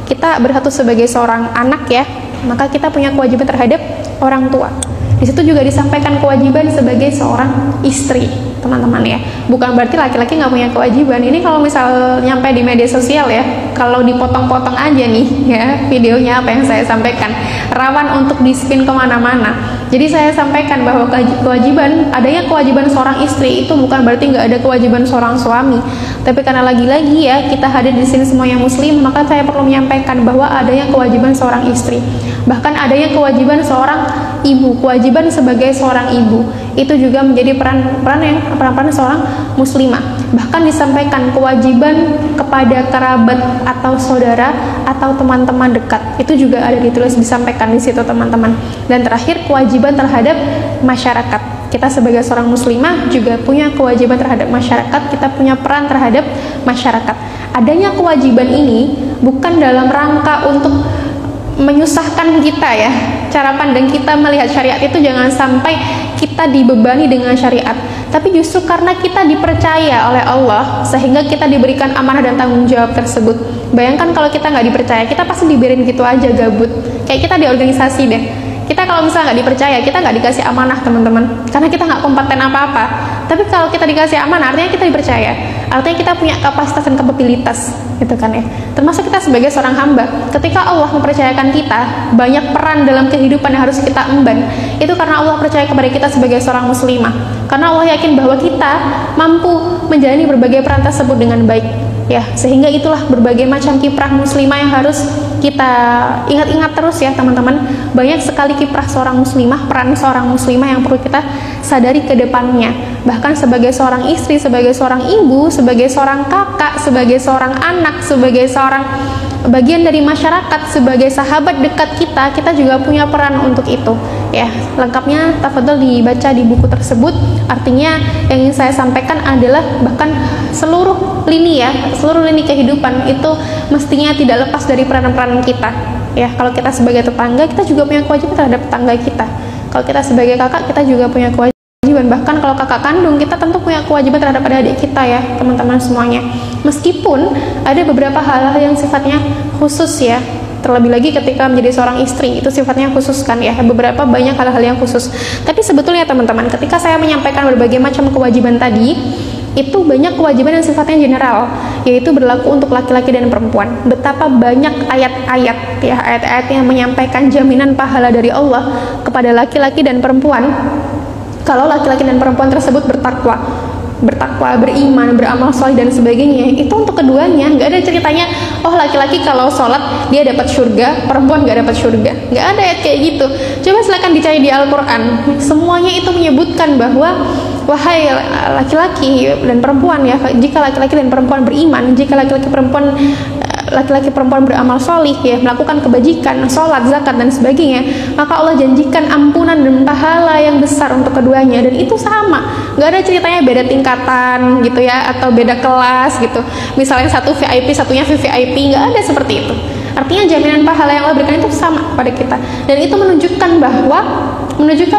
kita berhak sebagai seorang anak ya, maka kita punya kewajiban terhadap orang tua. Di situ juga disampaikan kewajiban sebagai seorang istri, teman-teman ya. Bukan berarti laki-laki nggak punya kewajiban. Ini kalau misal nyampe di media sosial ya, kalau dipotong-potong aja nih ya videonya apa yang saya sampaikan, rawan untuk di-spin kemana-mana. Jadi saya sampaikan bahwa adanya kewajiban seorang istri itu bukan berarti nggak ada kewajiban seorang suami. Tapi karena lagi-lagi ya kita hadir di sini semua yang muslim, maka saya perlu menyampaikan bahwa adanya kewajiban seorang istri. Bahkan adanya kewajiban seorang ibu, kewajiban sebagai seorang ibu itu juga menjadi peran seorang muslimah. Bahkan disampaikan kewajiban kepada kerabat atau saudara atau teman-teman dekat, itu juga ada ditulis, disampaikan di situ teman-teman. Dan terakhir, kewajiban terhadap masyarakat. Kita sebagai seorang muslimah juga punya kewajiban terhadap masyarakat, kita punya peran terhadap masyarakat. Adanya kewajiban ini bukan dalam rangka untuk menyusahkan kita ya. Cara pandang kita melihat syariat itu jangan sampai kita dibebani dengan syariat, tapi justru karena kita dipercaya oleh Allah sehingga kita diberikan amanah dan tanggung jawab tersebut. Bayangkan kalau kita nggak dipercaya, kita pasti dibiarin gitu aja gabut. Kayak kita di organisasi deh. Kita kalau misalnya nggak dipercaya, kita nggak dikasih amanah teman-teman, karena kita nggak kompeten apa-apa. Tapi kalau kita dikasih amanah, artinya kita dipercaya, artinya kita punya kapasitas dan kapabilitas, gitu kan ya. Termasuk kita sebagai seorang hamba, ketika Allah mempercayakan kita banyak peran dalam kehidupan yang harus kita emban, itu karena Allah percaya kepada kita sebagai seorang muslimah. Karena Allah yakin bahwa kita mampu menjalani berbagai peran tersebut dengan baik. Ya, sehingga itulah berbagai macam kiprah muslimah yang harus kita ingat-ingat terus ya teman-teman. Banyak sekali kiprah seorang muslimah, peran seorang muslimah yang perlu kita sadari ke depannya. Bahkan sebagai seorang istri, sebagai seorang ibu, sebagai seorang kakak, sebagai seorang anak, sebagai seorang bagian dari masyarakat, sebagai sahabat dekat kita, kita juga punya peran untuk itu. Ya, lengkapnya tafadhol dibaca di buku tersebut. Artinya yang ingin saya sampaikan adalah bahkan seluruh lini kehidupan itu mestinya tidak lepas dari peran-peran kita. Ya, kalau kita sebagai tetangga, kita juga punya kewajiban terhadap tetangga kita. Kalau kita sebagai kakak, kita juga punya kewajiban kewajiban. Bahkan kalau kakak kandung, kita tentu punya kewajiban terhadap adik-adik kita ya, teman-teman semuanya. Meskipun ada beberapa hal-hal yang sifatnya khusus ya, terlebih lagi ketika menjadi seorang istri, itu sifatnya khusus kan ya, beberapa banyak hal-hal yang khusus. Tapi sebetulnya teman-teman, ketika saya menyampaikan berbagai macam kewajiban tadi, itu banyak kewajiban yang sifatnya general, yaitu berlaku untuk laki-laki dan perempuan. Betapa banyak ayat-ayat ya, ayat-ayat yang menyampaikan jaminan pahala dari Allah kepada laki-laki dan perempuan kalau laki-laki dan perempuan tersebut bertakwa, beriman, beramal soleh dan sebagainya. Itu untuk keduanya. Nggak ada ceritanya, oh laki-laki kalau sholat dia dapat surga, perempuan nggak dapat surga. Nggak ada ayat kayak gitu. Coba silakan dicari di Al-Quran. Semuanya itu menyebutkan bahwa wahai laki-laki dan perempuan ya, jika laki-laki dan perempuan beriman, jika laki-laki perempuan beramal solih ya, melakukan kebajikan, sholat, zakat dan sebagainya, maka Allah janjikan ampunan dan pahala yang besar untuk keduanya. Dan itu sama, nggak ada ceritanya beda tingkatan gitu ya, atau beda kelas gitu, misalnya satu VIP satunya VVIP, nggak ada seperti itu. Artinya jaminan pahala yang Allah berikan itu sama pada kita, dan itu menunjukkan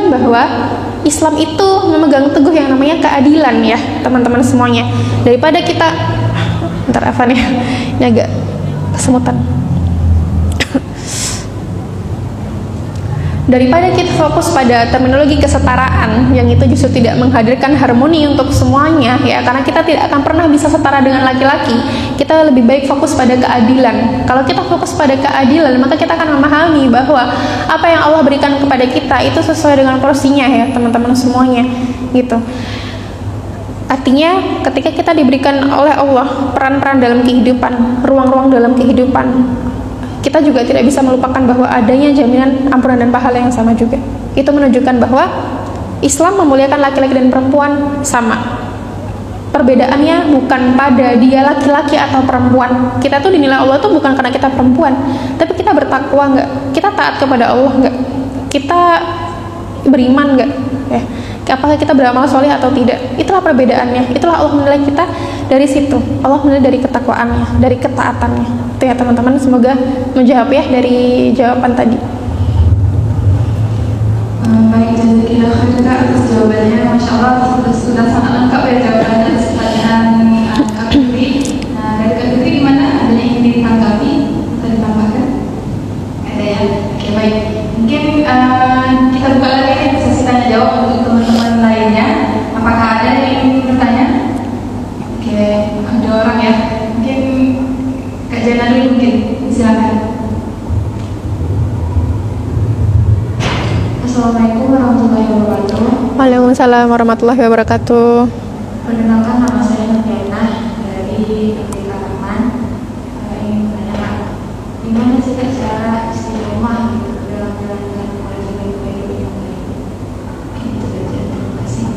bahwa Islam itu memegang teguh yang namanya keadilan ya teman-teman semuanya. Daripada kita ini agak kesemutan. Daripada kita fokus pada terminologi kesetaraan yang itu justru tidak menghadirkan harmoni untuk semuanya ya, karena kita tidak akan pernah bisa setara dengan laki-laki, kita lebih baik fokus pada keadilan. Kalau kita fokus pada keadilan, maka kita akan memahami bahwa apa yang Allah berikan kepada kita itu sesuai dengan porsinya ya teman-teman semuanya gitu. Artinya ketika kita diberikan oleh Allah peran-peran dalam kehidupan, ruang-ruang dalam kehidupan, kita juga tidak bisa melupakan bahwa adanya jaminan ampunan dan pahala yang sama juga. Itu menunjukkan bahwa Islam memuliakan laki-laki dan perempuan sama. Perbedaannya bukan pada dia laki-laki atau perempuan. Kita tuh dinilai Allah tuh bukan karena kita perempuan, tapi kita bertakwa nggak? Kita taat kepada Allah nggak? Kita beriman nggak? Ya. Apakah kita beramal soleh atau tidak? Itulah perbedaannya. Itulah Allah menilai kita dari situ. Allah menilai dari ketakwaannya, dari ketaatannya. Itu ya teman-teman. Semoga menjawab ya dari jawaban tadi. Baik, jazakillah khair Kak atas jawabannya. Masya Allah sudah sangat lengkap ya jawabannya atas pertanyaan Kak Fitri. Nah, dari Kak Fitri gimana? Ada yang ingin ditanggapi atau ditambahkan? Ada ya? Oke, baik. Mungkin kita buka lagi sesi tanya jawab untuk teman-teman lainnya. Apakah ada yang ingin bertanya? Oke, ada orang ya. Mungkin Kak Jana dulu mungkin. Silakan. Assalamualaikum warahmatullahi wabarakatuh. Waalaikumsalam warahmatullahi wabarakatuh. Perkenalkan, nama saya Nurdiana dari Merdeka Rahman. Ingin bertanya Kak, gimana sih Kak cara istiqomah gitu dalam menjalankan kewajiban hidup yang baik? Itu saja, terima kasih.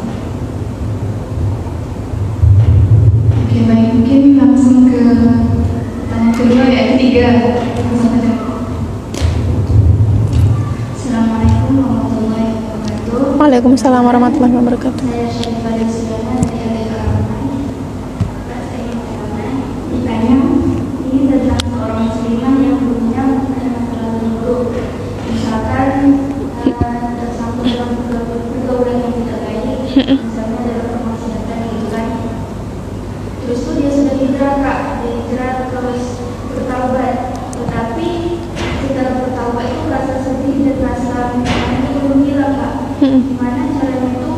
Oke baik, mungkin langsung ke pertanyaan kedua ya, ketiga. Langsung aja. Assalamualaikum warahmatullahi wabarakatuh. Waalaikumsalam warahmatullahi wabarakatuh. Saya Syarifah Sudana dari Merdeka Rahman. Saya ingin ditanya, ini tentang seorang muslimah yang punya masa lalu buruk. Misalkan tersangkut dalam pergaulan yang tidak baik, misalnya dalam kemaksiatan gitu kan. Terus tuh dia sudah hijrah Kak, dia hijrah terus bertaubat. Tetapi setelah bertaubat itu rasa sedih dan rasa itu belum hilang Kak. Gimana caranya itu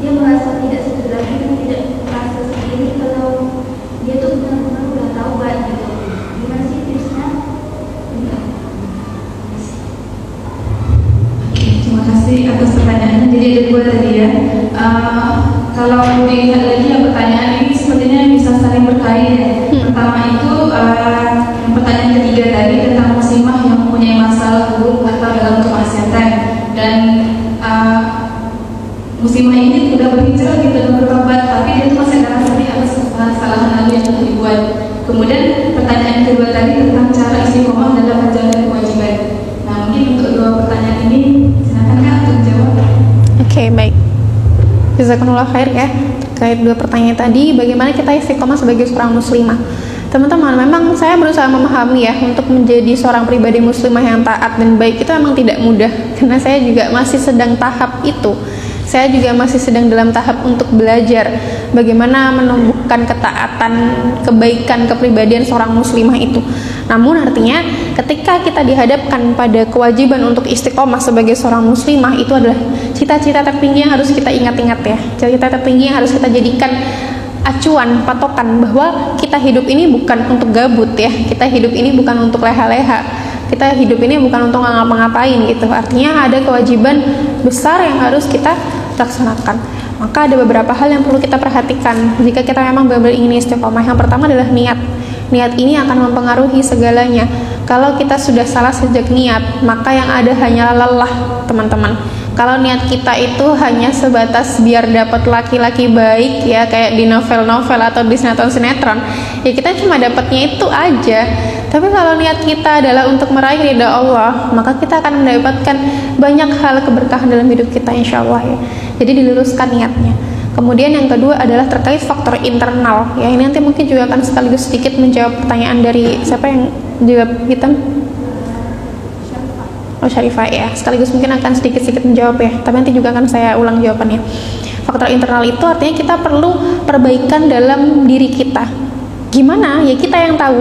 dia merasa tidak sedih lagi dan tidak merasa sedih kalau dia tuh benar-benar udah taubat gitu. Gimana sih tipsnya? Oke, terima kasih atas pertanyaannya. Jadi ada dua tadi ya. Kalau dilihat lagi yang pertanyaan ini sepertinya bisa saling berkait ya. Pertama itu pertanyaan ketiga tadi tentang muslimah yang mempunyai masalah buruk atau dalam kemaksiatan, dan muslimah ini sudah berhijrah gitu dan bertobat, tapi dia itu masih ada sedih atas kesalahan lalu yang telah dibuat. Kemudian pertanyaan kedua tadi tentang cara istiqomah dalam menjalankan kewajiban. Nah, mungkin untuk dua pertanyaan ini silakan Kak untuk jawab. Oke, baik. Jazakumullah khair ya. Terkait dua pertanyaan tadi, bagaimana kita istiqomah sebagai seorang muslimah? Teman-teman, memang saya berusaha memahami ya, untuk menjadi seorang pribadi muslimah yang taat dan baik itu memang tidak mudah, karena saya juga masih sedang tahap itu. Saya juga masih sedang dalam tahap untuk belajar bagaimana menumbuhkan ketaatan, kebaikan, kepribadian seorang muslimah itu. Namun artinya ketika kita dihadapkan pada kewajiban untuk istiqomah sebagai seorang muslimah, itu adalah cita-cita tertinggi yang harus kita ingat-ingat ya. Cita-cita tertinggi yang harus kita jadikan acuan, patokan, bahwa kita hidup ini bukan untuk gabut ya. Kita hidup ini bukan untuk leha-leha. Kita hidup ini bukan untuk ngapa-ngapain gitu. Artinya ada kewajiban besar yang harus kita laksanakan. Maka ada beberapa hal yang perlu kita perhatikan jika kita memang benar-benar ingin istiqomah. Yang pertama adalah niat. Niat ini akan mempengaruhi segalanya. Kalau kita sudah salah sejak niat, maka yang ada hanya lelah, teman-teman. Kalau niat kita itu hanya sebatas biar dapat laki-laki baik ya, kayak di novel-novel atau di sinetron-sinetron, ya kita cuma dapatnya itu aja. Tapi kalau niat kita adalah untuk meraih ridha Allah, maka kita akan mendapatkan banyak hal keberkahan dalam hidup kita, insya Allah ya. Jadi diluruskan niatnya. Kemudian yang kedua adalah terkait faktor internal ya. Ini nanti mungkin juga akan sekaligus sedikit menjawab pertanyaan dari siapa yang jawab hitam? Oh, Syarifah ya. Sekaligus mungkin akan sedikit-sedikit menjawab ya. Tapi nanti juga akan saya ulang jawabannya. Faktor internal itu artinya kita perlu perbaikan dalam diri kita. Gimana? Ya kita yang tahu.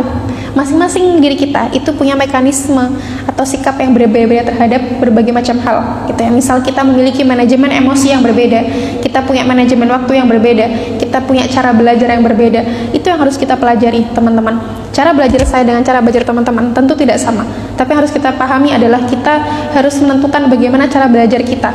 Masing-masing diri kita itu punya mekanisme atau sikap yang berbeda-beda terhadap berbagai macam hal gitu ya. Misal kita memiliki manajemen emosi yang berbeda, kita punya manajemen waktu yang berbeda, kita punya cara belajar yang berbeda. Itu yang harus kita pelajari, teman-teman. Cara belajar saya dengan cara belajar teman-teman tentu tidak sama, tapi harus kita pahami adalah kita harus menentukan bagaimana cara belajar kita.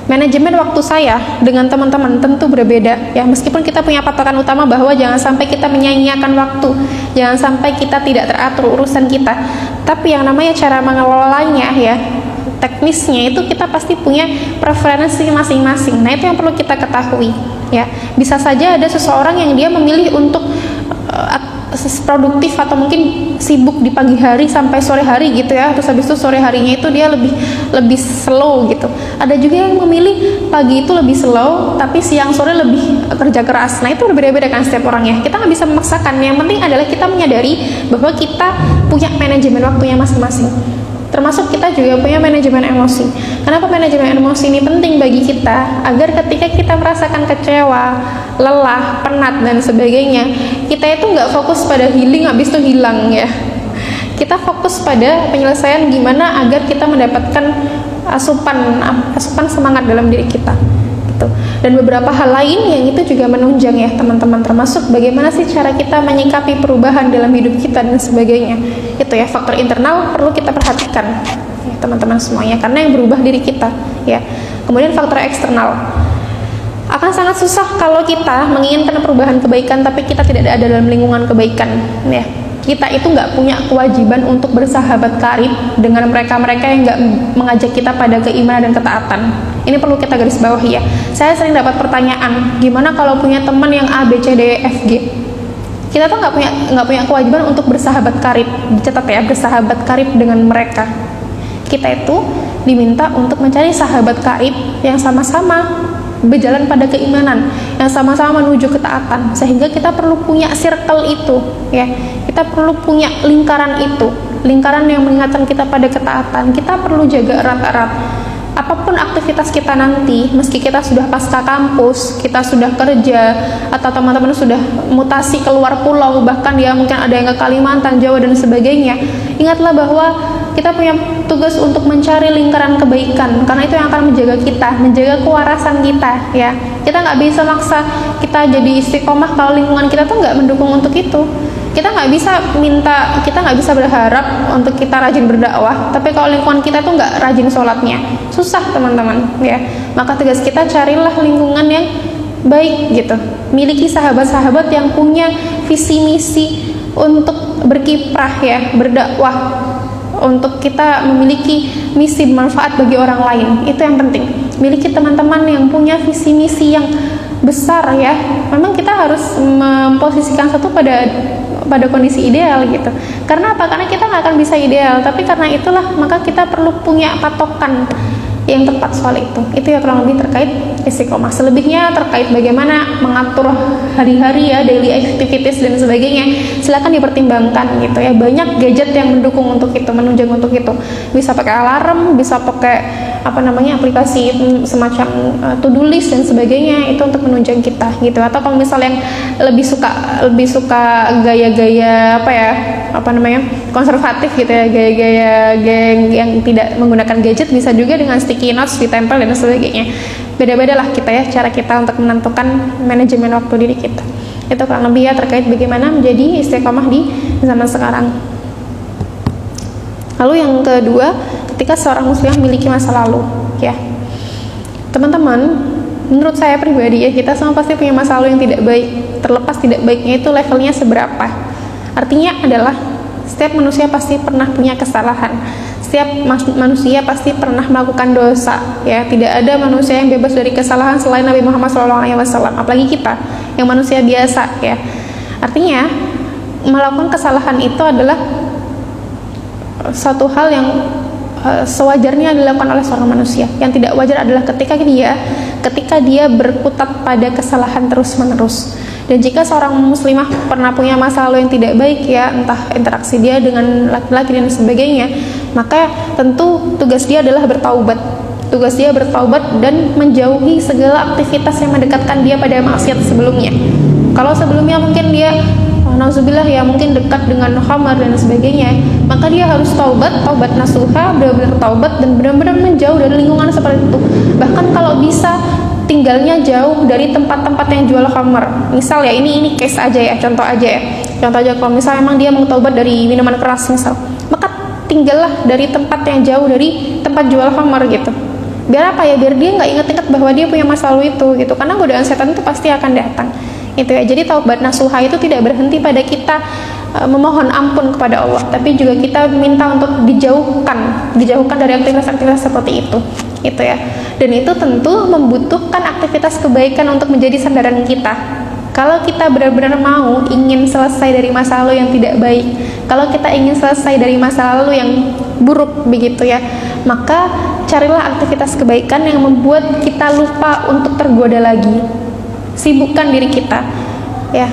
Manajemen waktu saya dengan teman-teman tentu berbeda ya, meskipun kita punya patokan utama bahwa jangan sampai kita menyia-nyiakan waktu, jangan sampai kita tidak teratur urusan kita. Tapi yang namanya cara mengelolanya ya, teknisnya itu kita pasti punya preferensi masing-masing. Nah, itu yang perlu kita ketahui ya. Bisa saja ada seseorang yang dia memilih untuk produktif atau mungkin sibuk di pagi hari sampai sore hari gitu ya, terus habis itu sore harinya itu dia lebih slow gitu. Ada juga yang memilih pagi itu lebih slow tapi siang sore lebih kerja keras. Nah, itu berbeda-beda kan setiap orang ya, kita nggak bisa memaksakan. Yang penting adalah kita menyadari bahwa kita punya manajemen waktunya masing-masing, termasuk kita juga punya manajemen emosi. Kenapa manajemen emosi ini penting bagi kita? Agar ketika kita merasakan kecewa, lelah, penat dan sebagainya, kita itu nggak fokus pada healing habis itu hilang ya. Kita fokus pada penyelesaian gimana agar kita mendapatkan asupan semangat dalam diri kita gitu. Dan beberapa hal lain yang itu juga menunjang ya teman-teman, termasuk bagaimana sih cara kita menyikapi perubahan dalam hidup kita dan sebagainya. Itu ya, faktor internal perlu kita perhatikan ya, teman-teman semuanya, karena yang berubah diri kita ya. Kemudian faktor eksternal, akan sangat susah kalau kita menginginkan perubahan kebaikan tapi kita tidak ada dalam lingkungan kebaikan ya. Kita itu nggak punya kewajiban untuk bersahabat karib dengan mereka-mereka yang nggak mengajak kita pada keimanan dan ketaatan. Ini perlu kita garis bawahi ya. Saya sering dapat pertanyaan, gimana kalau punya teman yang A, B, C, D, E, F, G? Kita tuh nggak punya kewajiban untuk bersahabat karib. Dicatat ya, bersahabat karib dengan mereka. Kita itu diminta untuk mencari sahabat karib yang sama-sama berjalan pada keimanan, yang sama-sama menuju ketaatan, sehingga kita perlu punya circle itu ya. Kita perlu punya lingkaran itu, lingkaran yang mengingatkan kita pada ketaatan. Kita perlu jaga erat-erat. Apapun aktivitas kita nanti, meski kita sudah pasca kampus, kita sudah kerja, atau teman-teman sudah mutasi keluar pulau, bahkan ya mungkin ada yang ke Kalimantan, Jawa dan sebagainya, ingatlah bahwa kita punya tugas untuk mencari lingkaran kebaikan, karena itu yang akan menjaga kita, menjaga kewarasan kita ya. Kita nggak bisa maksa kita jadi istiqomah kalau lingkungan kita tuh nggak mendukung untuk itu. Kita nggak bisa berharap untuk kita rajin berdakwah, tapi kalau lingkungan kita tuh nggak rajin sholatnya, susah teman-teman ya. Maka tugas kita carilah lingkungan yang baik gitu, miliki sahabat-sahabat yang punya visi misi untuk berkiprah ya, berdakwah, untuk kita memiliki misi bermanfaat bagi orang lain. Itu yang penting, miliki teman-teman yang punya visi misi yang besar ya. Memang kita harus memposisikan satu pada kondisi ideal gitu. Karena apa? Karena kita nggak akan bisa ideal, tapi karena itulah maka kita perlu punya patokan yang tepat soal itu. Itu ya kurang lebih terkait istiqomah. Selebihnya terkait bagaimana mengatur hari-hari ya, daily activities dan sebagainya, silakan dipertimbangkan gitu ya. Banyak gadget yang mendukung untuk itu, menunjang untuk itu. Bisa pakai alarm, bisa pakai aplikasi semacam to-do list dan sebagainya, itu untuk menunjang kita gitu. Atau kalau misalnya yang lebih suka gaya-gaya konservatif gitu ya, gaya-gaya yang tidak menggunakan gadget, bisa juga dengan sticky notes ditempel dan sebagainya. Beda-beda lah kita ya, cara kita untuk menentukan manajemen waktu diri kita. Itu kurang lebih ya terkait bagaimana menjadi istiqomah di zaman sekarang. Lalu yang kedua, ketika seorang muslim memiliki masa lalu ya, teman-teman, menurut saya pribadi ya, kita semua pasti punya masa lalu yang tidak baik. Terlepas tidak baiknya itu levelnya seberapa. Artinya adalah setiap manusia pasti pernah punya kesalahan. Setiap manusia pasti pernah melakukan dosa ya. Tidak ada manusia yang bebas dari kesalahan selain Nabi Muhammad SAW, apalagi kita yang manusia biasa ya. Artinya melakukan kesalahan itu adalah satu hal yang sewajarnya dilakukan oleh seorang manusia. Yang tidak wajar adalah ketika dia berkutat pada kesalahan terus-menerus. Dan jika seorang muslimah pernah punya masa lalu yang tidak baik ya, entah interaksi dia dengan laki-laki dan sebagainya, maka tentu tugas dia adalah bertaubat. Tugas dia bertaubat dan menjauhi segala aktivitas yang mendekatkan dia pada maksiat sebelumnya. Kalau sebelumnya mungkin dia nauzubillah ya, mungkin dekat dengan khamar dan sebagainya, maka dia harus taubat nasuha, benar-benar taubat dan benar-benar menjauh dari lingkungan seperti itu. Bahkan kalau bisa tinggalnya jauh dari tempat-tempat yang jual khamar. Misal ya, ini case aja ya, contoh aja kalau misal emang dia mau taubat dari minuman keras misal, maka tinggallah dari tempat yang jauh dari tempat jual khamar gitu. Biar apa ya? Biar dia nggak inget-inget bahwa dia punya masa lalu itu gitu. Karena godaan setan itu pasti akan datang. Itu ya. Jadi taubat nasuha itu tidak berhenti pada kita memohon ampun kepada Allah, tapi juga kita minta untuk dijauhkan dari aktivitas-aktivitas seperti itu. Itu ya. Dan itu tentu membutuhkan aktivitas kebaikan untuk menjadi sandaran kita. Kalau kita benar-benar ingin selesai dari masa lalu yang tidak baik, kalau kita ingin selesai dari masa lalu yang buruk begitu ya, maka carilah aktivitas kebaikan yang membuat kita lupa untuk tergoda lagi. Sibukkan diri kita ya,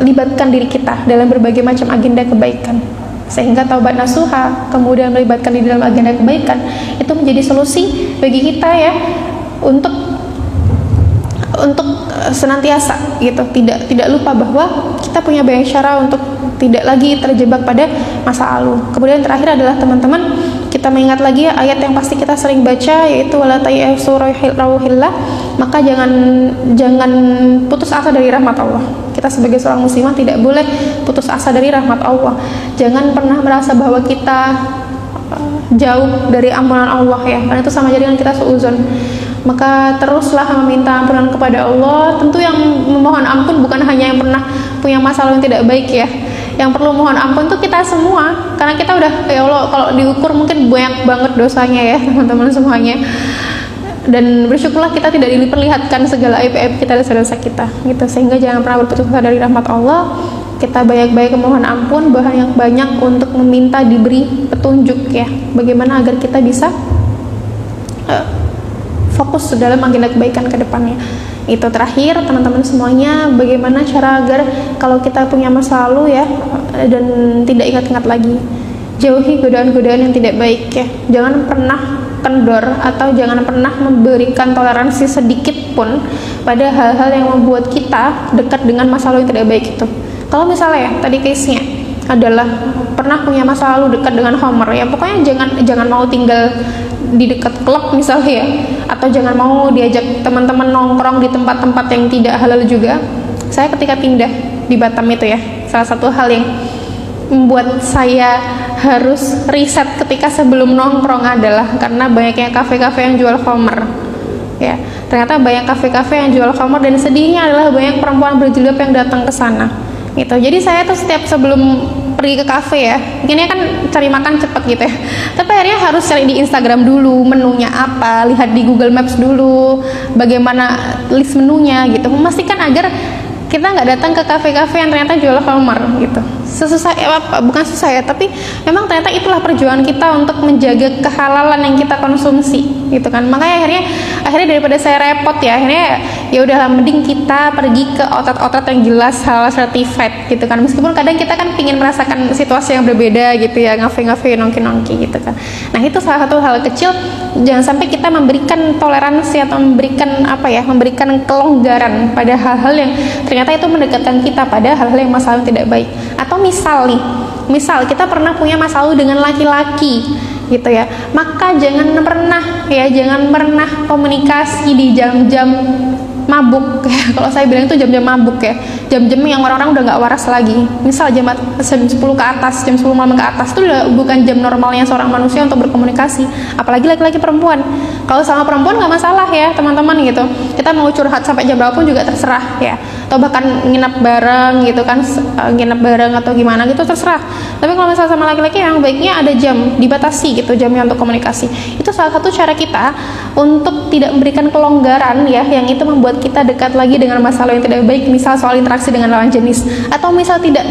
libatkan diri kita dalam berbagai macam agenda kebaikan, sehingga taubat nasuha kemudian melibatkan di dalam agenda kebaikan itu menjadi solusi bagi kita ya, untuk senantiasa gitu, tidak lupa bahwa kita punya banyak cara untuk tidak lagi terjebak pada masa lalu. Kemudian terakhir adalah teman-teman, kita mengingat lagi ya, ayat yang pasti kita sering baca, yaitu wala tayasu rauhillah, maka jangan putus asa dari rahmat Allah. Kita sebagai seorang muslimah tidak boleh putus asa dari rahmat Allah. Jangan pernah merasa bahwa kita jauh dari ampunan Allah ya, karena itu sama aja dengan kita suuzon. Maka teruslah meminta ampunan kepada Allah. Tentu yang memohon ampun bukan hanya yang pernah punya masalah yang tidak baik ya. Yang perlu mohon ampun tuh kita semua, karena kita udah ya Allah, kalau diukur mungkin banyak banget dosanya ya teman-teman semuanya. Dan bersyukurlah kita tidak diperlihatkan segala aib-aib kita dan dosa kita gitu, sehingga jangan pernah berputus asa dari rahmat Allah. Kita banyak-banyak memohon ampun, bahkan yang banyak untuk meminta diberi petunjuk ya, bagaimana agar kita bisa fokus dalam agenda kebaikan ke depannya. Itu terakhir teman-teman semuanya, bagaimana cara agar kalau kita punya masa lalu ya, dan tidak ingat-ingat lagi, jauhi godaan-godaan yang tidak baik ya. Jangan pernah kendor atau jangan pernah memberikan toleransi sedikit pun pada hal-hal yang membuat kita dekat dengan masa lalu yang tidak baik itu. Kalau misalnya ya, tadi case-nya adalah pernah punya masa lalu dekat dengan homer ya, pokoknya jangan mau tinggal di dekat klub misalnya ya, atau jangan mau diajak teman-teman nongkrong di tempat-tempat yang tidak halal juga. Saya ketika pindah di Batam itu ya, salah satu hal yang membuat saya harus riset ketika sebelum nongkrong adalah karena banyaknya kafe-kafe yang jual khamar ya. Ternyata banyak kafe-kafe yang jual khamar, dan sedihnya adalah banyak perempuan berjilbab yang datang ke sana gitu. Jadi saya tuh setiap sebelum pergi ke kafe ya, mungkinnya kan cari makan cepat gitu ya, tapi akhirnya harus cari di Instagram dulu menunya apa, lihat di Google Maps dulu bagaimana list menunya gitu, memastikan agar kita nggak datang ke kafe-kafe yang ternyata jual Homer gitu. Sesusah bukan susah ya, tapi memang ternyata itulah perjuangan kita untuk menjaga kehalalan yang kita konsumsi gitu kan. Makanya akhirnya daripada saya repot ya, akhirnya ya udahlah mending kita pergi ke outlet-outlet yang jelas halal certified gitu kan. Meskipun kadang kita kan pingin merasakan situasi yang berbeda gitu ya, ngafe-ngafe, nongki-nongki gitu kan. Nah itu salah satu hal kecil, jangan sampai kita memberikan toleransi atau memberikan memberikan kelonggaran pada hal-hal yang ternyata itu mendekatkan kita pada hal-hal yang masalah yang tidak baik. Atau misal kita pernah punya masalah dengan laki-laki gitu ya, maka jangan pernah komunikasi di jam-jam mabuk ya. Kalau saya bilang itu jam-jam mabuk ya, jam-jam yang orang-orang udah nggak waras lagi. Misal jam 10 ke atas, jam 10 malam ke atas itu udah bukan jam normalnya seorang manusia untuk berkomunikasi, apalagi laki-laki perempuan. Kalau sama perempuan nggak masalah ya teman-teman gitu, kita mau curhat sampai jam berapa pun juga terserah ya, atau bahkan nginep bareng gitu kan, nginep bareng atau gimana gitu terserah. Tapi kalau misalnya sama laki-laki yang baiknya ada jam dibatasi gitu, jamnya untuk komunikasi. Itu salah satu cara kita untuk tidak memberikan kelonggaran ya, yang itu membuat kita dekat lagi dengan masalah yang tidak baik, misal soal interaksi dengan lawan jenis, atau misal tidak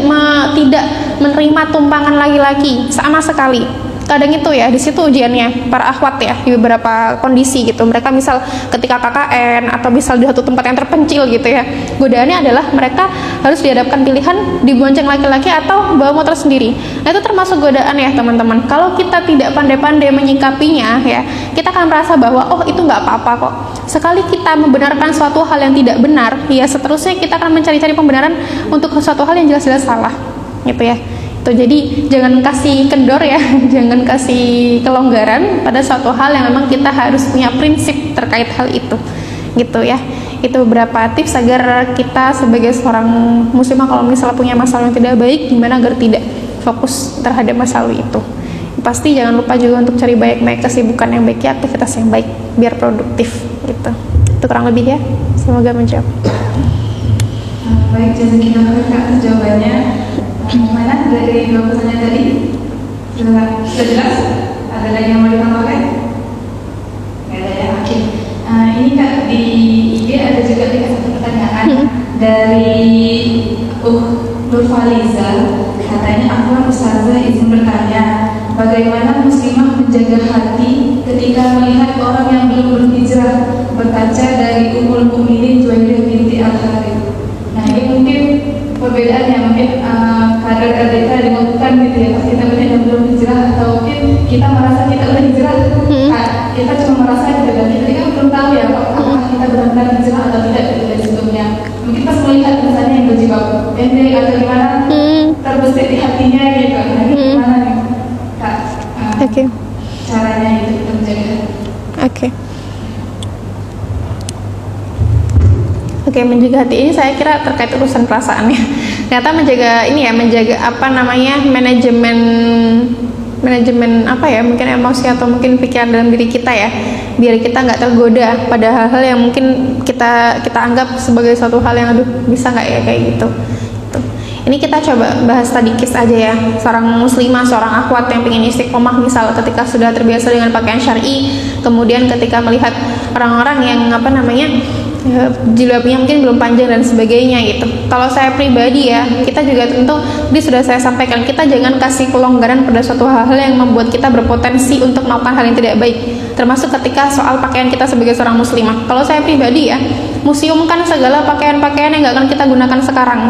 menerima tumpangan laki-laki sama sekali. Kadang itu ya, di situ ujiannya para akhwat ya, di beberapa kondisi gitu. Mereka misal ketika KKN atau misal di satu tempat yang terpencil gitu ya, godaannya adalah mereka harus dihadapkan pilihan dibonceng laki-laki atau bawa motor sendiri. Nah itu termasuk godaan ya teman-teman. Kalau kita tidak pandai-pandai menyikapinya ya, kita akan merasa bahwa oh itu nggak apa-apa kok. Sekali kita membenarkan suatu hal yang tidak benar, ya seterusnya kita akan mencari-cari pembenaran untuk suatu hal yang jelas-jelas salah gitu ya. Jadi jangan kasih kendor ya, jangan kasih kelonggaran pada suatu hal yang memang kita harus punya prinsip terkait hal itu gitu ya. Itu beberapa tips agar kita sebagai seorang muslimah kalau misalnya punya masalah yang tidak baik, gimana agar tidak fokus terhadap masalah itu. Pasti jangan lupa juga untuk cari baik-baik kesibukan yang baik ya, aktivitas yang baik biar produktif gitu. Itu kurang lebih ya, semoga menjawab. Baik, jazakillah khair atas jawabannya. Mana dari dua pertanyaan tadi sudah jelas? Ada lagi yang mau ditambahkan? Nggak ada ya, oke. Ini Kak, di IG ada juga satu pertanyaan dari Nurfaliza. Katanya, aku Ustazah izin bertanya, bagaimana muslimah menjaga hati ketika melihat orang yang belum berhijrah, berkaca dari Ummul Mukminin Juwairiyah binti Al-Harith. Nah ini mungkin perbedaannya, mungkin kadar kita dilakukan gitu ya, pas kita melihat yang belum hijrah, atau mungkin kita merasa kita udah hijrah, kita cuma merasa gitu dan kita kan belum tahu ya apakah kita benar-benar hijrah atau tidak dari sebelumnya. Mungkin pas melihat misalnya yang berjilbab pendek atau gimana, terbesit di hatinya gitu. Nah ini gimana nih Kak? Caranya itu kita menjaga. Oke, menjaga hati ini saya kira terkait urusan perasaannya. Ternyata menjaga manajemen mungkin emosi atau mungkin pikiran dalam diri kita ya, biar kita nggak tergoda pada hal-hal yang mungkin kita anggap sebagai suatu hal yang bisa nggak ya kayak gitu. Ini kita coba bahas tadi case aja ya, seorang muslimah, seorang akhwat yang ingin istiqomah misal ketika sudah terbiasa dengan pakaian syar'i, kemudian ketika melihat orang-orang yang jilbabnya mungkin belum panjang dan sebagainya gitu. Kalau saya pribadi ya, kita juga tentu sudah saya sampaikan, kita jangan kasih kelonggaran pada suatu hal-hal yang membuat kita berpotensi untuk melakukan hal yang tidak baik, termasuk ketika soal pakaian kita sebagai seorang muslimah. Kalau saya pribadi ya, museumkan segala pakaian-pakaian yang nggak akan kita gunakan sekarang.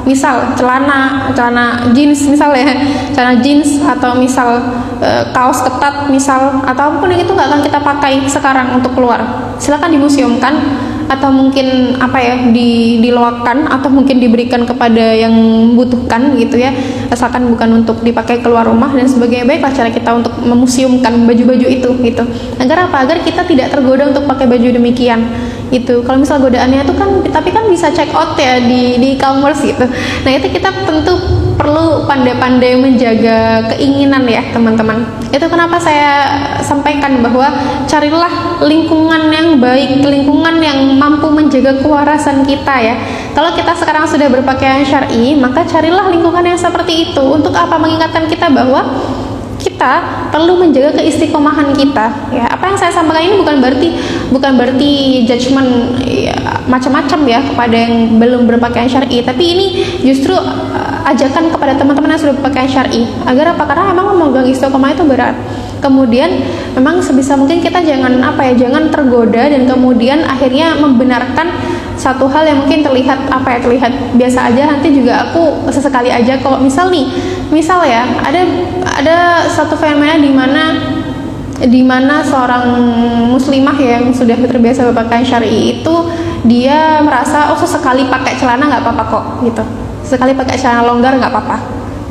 Misal celana jeans misalnya, celana jeans atau misal kaos ketat misal, atau apapun yang itu nggak akan kita pakai sekarang untuk keluar. Silakan dimuseumkan atau mungkin diloakan atau mungkin diberikan kepada yang membutuhkan gitu ya, asalkan bukan untuk dipakai keluar rumah dan sebagainya. Baiklah cara kita untuk memuseumkan baju-baju itu gitu. Agar apa? Agar kita tidak tergoda untuk pakai baju demikian itu. Kalau misal godaannya itu kan, tapi kan bisa check out ya di e-commerce gitu. Nah itu kita tentu perlu pandai-pandai menjaga keinginan ya teman-teman. Itu kenapa saya sampaikan bahwa carilah lingkungan yang baik, lingkungan yang mampu menjaga kewarasan kita ya. Kalau kita sekarang sudah berpakaian syar'i, maka carilah lingkungan yang seperti itu. Untuk apa? Mengingatkan kita bahwa kita perlu menjaga keistiqomahan kita ya. Apa Apa yang saya sampaikan ini bukan berarti judgement ya, macam-macam ya kepada yang belum berpakaian syar'i, tapi ini justru ajakan kepada teman-teman yang sudah berpakaian syar'i. Agar apa? Karena memang memegang istiqomah itu berat. Kemudian memang sebisa mungkin kita jangan jangan tergoda dan kemudian akhirnya membenarkan satu hal yang mungkin terlihat biasa aja. Nanti juga aku sesekali aja kok. Misal ya ada satu fenomena di mana seorang muslimah yang sudah terbiasa berpakaian syar'i itu dia merasa sesekali pakai celana nggak apa-apa kok gitu, sekali pakai celana longgar nggak apa-apa.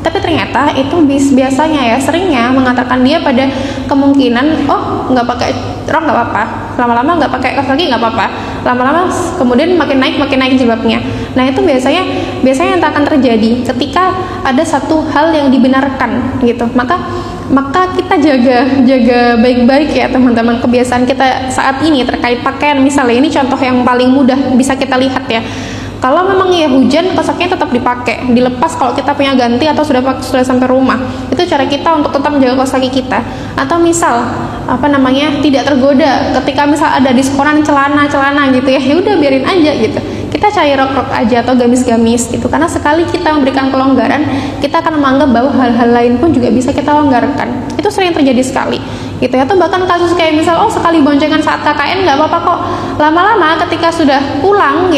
Tapi ternyata itu biasanya ya seringnya mengantarkan dia pada kemungkinan nggak pakai rok nggak apa-apa, lama-lama nggak pakai kaos kaki nggak apa-apa, lama-lama kemudian makin naik jilbabnya. Nah itu biasanya yang akan terjadi ketika ada satu hal yang dibenarkan gitu. Maka kita jaga baik-baik ya teman-teman kebiasaan kita saat ini terkait pakaian. Misalnya ini contoh yang paling mudah bisa kita lihat ya. Kalau memang ya hujan, kaos kakinya tetap dipakai, dilepas kalau kita punya ganti atau sudah sampai rumah. Itu cara kita untuk tetap menjaga kaos kaki kita. Atau misal tidak tergoda ketika misal ada diskonan celana gitu ya udah biarin aja gitu. Kita cari rok aja atau gamis gitu, karena sekali kita memberikan kelonggaran, kita akan menganggap bahwa hal-hal lain pun juga bisa kita longgarkan. Itu sering terjadi sekali gitu ya. Atau bahkan kasus kayak misal sekali boncengan saat KKN nggak apa-apa kok, lama-lama ketika sudah pulang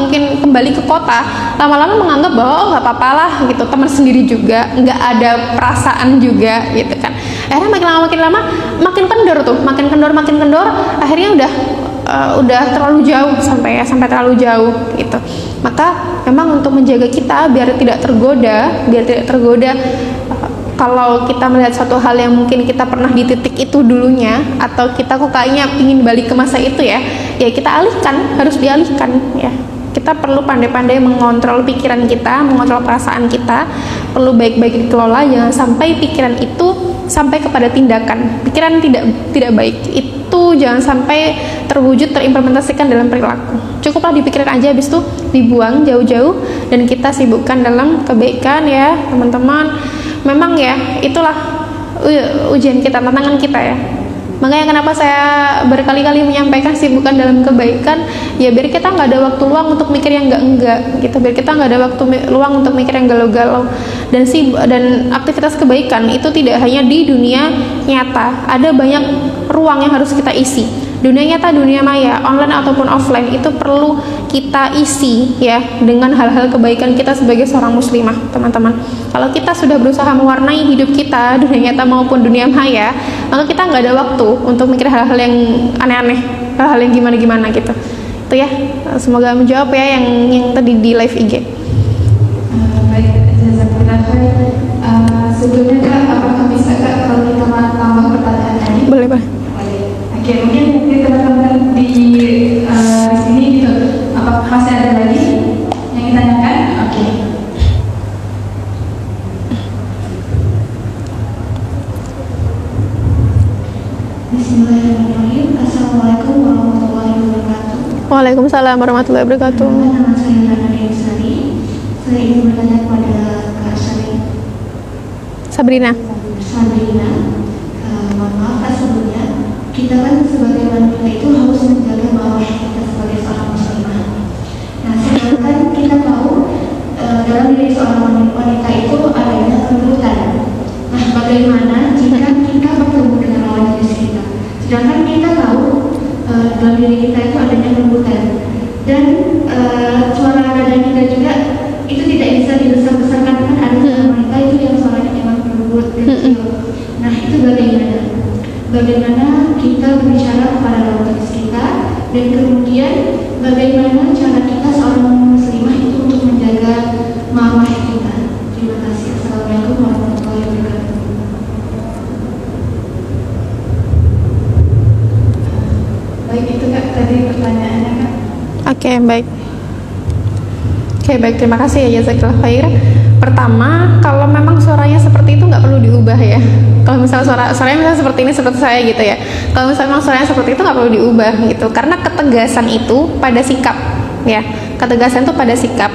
mungkin kembali ke kota, lama-lama menganggap bahwa nggak apa-apa lah gitu, teman sendiri juga, nggak ada perasaan juga gitu kan. Akhirnya makin lama makin kendor, akhirnya udah terlalu jauh sampai terlalu jauh gitu. Maka memang untuk menjaga kita biar tidak tergoda kalau kita melihat suatu hal yang mungkin kita pernah di titik itu dulunya, atau kita kok kayaknya ingin balik ke masa itu ya kita harus dialihkan ya. Kita perlu pandai-pandai mengontrol pikiran kita, mengontrol perasaan kita, perlu baik-baik dikelola, jangan sampai pikiran itu sampai kepada tindakan. Pikiran tidak baik itu jangan sampai terwujud, terimplementasikan dalam perilaku. Cukuplah dipikirkan aja, habis itu dibuang jauh-jauh dan kita sibukkan dalam kebaikan ya teman-teman. Memang ya itulah ujian kita, tantangan kita ya. Makanya kenapa saya berkali-kali menyampaikan sibukkan dalam kebaikan, ya biar kita nggak ada waktu luang untuk mikir yang enggak gitu, biar kita nggak ada waktu luang untuk mikir yang galau-galau. Dan aktivitas kebaikan itu tidak hanya di dunia nyata, ada banyak ruang yang harus kita isi. Dunia nyata, dunia maya, online ataupun offline, itu perlu kita isi ya dengan hal-hal kebaikan kita sebagai seorang muslimah, teman-teman. Kalau kita sudah berusaha mewarnai hidup kita, dunia nyata maupun dunia maya, maka kita nggak ada waktu untuk mikir hal-hal yang aneh-aneh, hal-hal yang gimana-gimana gitu. Itu ya, semoga menjawab ya yang tadi di live IG. Baik, jazakallah khair. Sebelumnya Kak, apakah bisa Kak kalau kita tambah pertanyaan tadi? Boleh, Pak. Oke, mungkin teman-teman di sini gitu, apakah masih ada lagi yang ditanyakan? Oke. Bismillahirrahmanirrahim. Assalamualaikum warahmatullahi wabarakatuh. Waalaikumsalam warahmatullahi wabarakatuh. Nama saya Hana Dewi. Saya ingin bertanya kepada Kak Sabrina. Mohon maaf Kak, sebelumnya kita kan sebagai wanita itu harus menjaga marwah kita sebagai seorang muslimah. Nah, sedangkan kita tahu dalam diri seorang wanita itu adanya kelembutan. Nah, bagaimana jika kita bertemu dengan lawan jenis kita? Sedangkan kita tahu dalam diri kita itu adanya kelembutan, dan suara dada kita juga itu tidak bisa dibesar-besarkan, kan ada wanita itu yang suaranya memang lembut kecil. Nah, itu bagaimana kita berbicara kepada lawan jenis kita, dan kemudian bagaimana cara kita seorang muslimah itu untuk menjaga marwah kita. Terima kasih. Assalamualaikum warahmatullahi wabarakatuh. Baik, itu Kak tadi pertanyaannya Kak. Oke, baik. Terima kasih ya, jazakallah khair. Pertama, kalau memang suaranya seperti itu nggak perlu diubah ya. Kalau misalnya suaranya misalnya seperti ini, seperti saya gitu ya. Kalau misalnya memang suaranya seperti itu nggak perlu diubah gitu. Karena ketegasan itu pada sikap ya. Ketegasan itu pada sikap.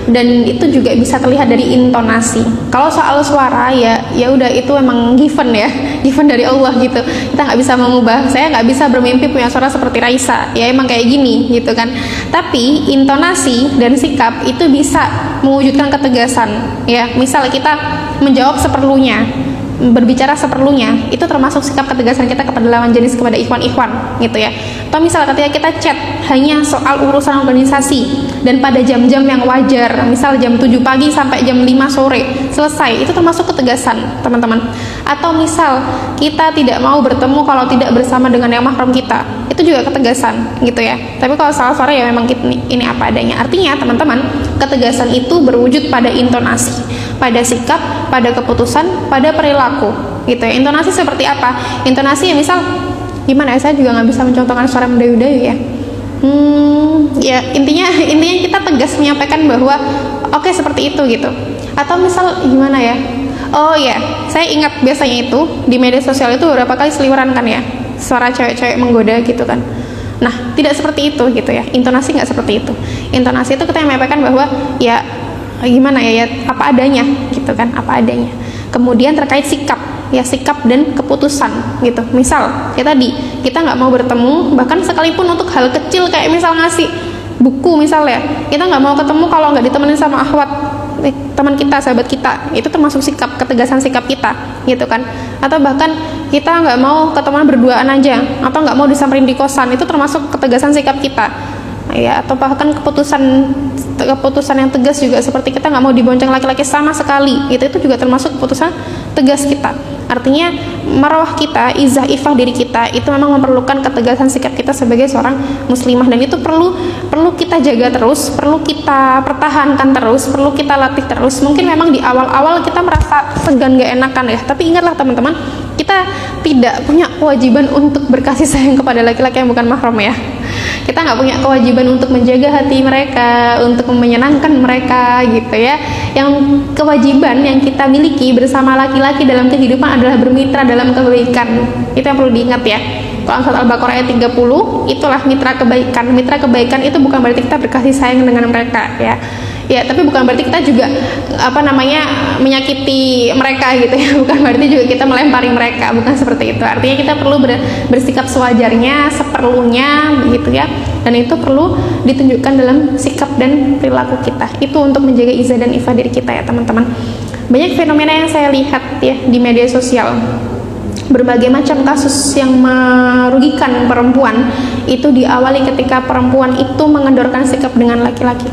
Dan itu juga bisa terlihat dari intonasi. Kalau soal suara ya udah itu emang given ya, given dari Allah gitu. Kita nggak bisa mengubah. Saya nggak bisa bermimpi punya suara seperti Raisa. Ya emang kayak gini gitu kan. Tapi intonasi dan sikap itu bisa mewujudkan ketegasan. Ya, misal kita menjawab seperlunya, berbicara seperlunya, itu termasuk sikap ketegasan kita kepada lawan jenis, kepada ikhwan-ikhwan gitu ya. Atau misal ketika kita chat hanya soal urusan organisasi dan pada jam-jam yang wajar, misal jam 7 pagi sampai jam 5 sore selesai, itu termasuk ketegasan teman-teman. Atau misal kita tidak mau bertemu kalau tidak bersama dengan yang mahram kita, itu juga ketegasan gitu ya. Tapi kalau soal suara ya memang ini apa adanya. Artinya teman-teman, ketegasan itu berwujud pada intonasi, pada sikap, pada keputusan, pada perilaku gitu ya. Intonasi seperti apa? Intonasi ya misal gimana ya, saya juga nggak bisa mencontohkan suara mendayu-dayu ya. Ya intinya kita tegas menyampaikan bahwa oke, seperti itu gitu. Atau misal gimana ya, oh ya, saya ingat biasanya itu di media sosial itu beberapa kali seliweran kan ya, suara cewek-cewek menggoda gitu kan. Nah, tidak seperti itu gitu ya. Intonasi nggak seperti itu. Intonasi itu kita menyampaikan bahwa ya gimana ya apa adanya gitu kan, apa adanya. Kemudian terkait sikap, ya sikap dan keputusan gitu. Misal kita nggak mau bertemu, bahkan sekalipun untuk hal kecil kayak misal ngasih buku misalnya, kita nggak mau ketemu kalau nggak ditemenin sama akhwat teman kita, sahabat kita, itu termasuk sikap, ketegasan sikap kita gitu kan. Atau bahkan kita nggak mau ketemuan berduaan aja, atau nggak mau disamperin di kosan, itu termasuk ketegasan sikap kita ya. Atau bahkan keputusan yang tegas juga, seperti kita nggak mau dibonceng laki-laki sama sekali, itu juga termasuk keputusan tegas kita. Artinya marwah kita, izah ifah diri kita itu memang memerlukan ketegasan sikap kita sebagai seorang muslimah, dan itu perlu kita jaga terus, perlu kita pertahankan terus, perlu kita latih terus. Mungkin memang di awal-awal kita merasa segan, gak enakan ya, tapi ingatlah teman-teman, kita tidak punya kewajiban untuk berkasih sayang kepada laki-laki yang bukan mahram ya. Kita nggak punya kewajiban untuk menjaga hati mereka, untuk menyenangkan mereka gitu ya. Yang kewajiban yang kita miliki bersama laki-laki dalam kehidupan adalah bermitra dalam kebaikan. Itu yang perlu diingat ya. Kalau surat Al-Baqarah ayat 30, itulah mitra kebaikan. Mitra kebaikan itu bukan berarti kita berkasih sayang dengan mereka ya. Ya, tapi bukan berarti kita juga menyakiti mereka gitu ya. Bukan berarti juga kita melempari mereka, bukan seperti itu. Artinya kita perlu bersikap sewajarnya, seperlunya begitu ya. Dan itu perlu ditunjukkan dalam sikap dan perilaku kita. Itu untuk menjaga izah dan ifah diri kita ya teman-teman. Banyak fenomena yang saya lihat ya di media sosial, berbagai macam kasus yang merugikan perempuan itu diawali ketika perempuan itu mengendorkan sikap dengan laki-laki.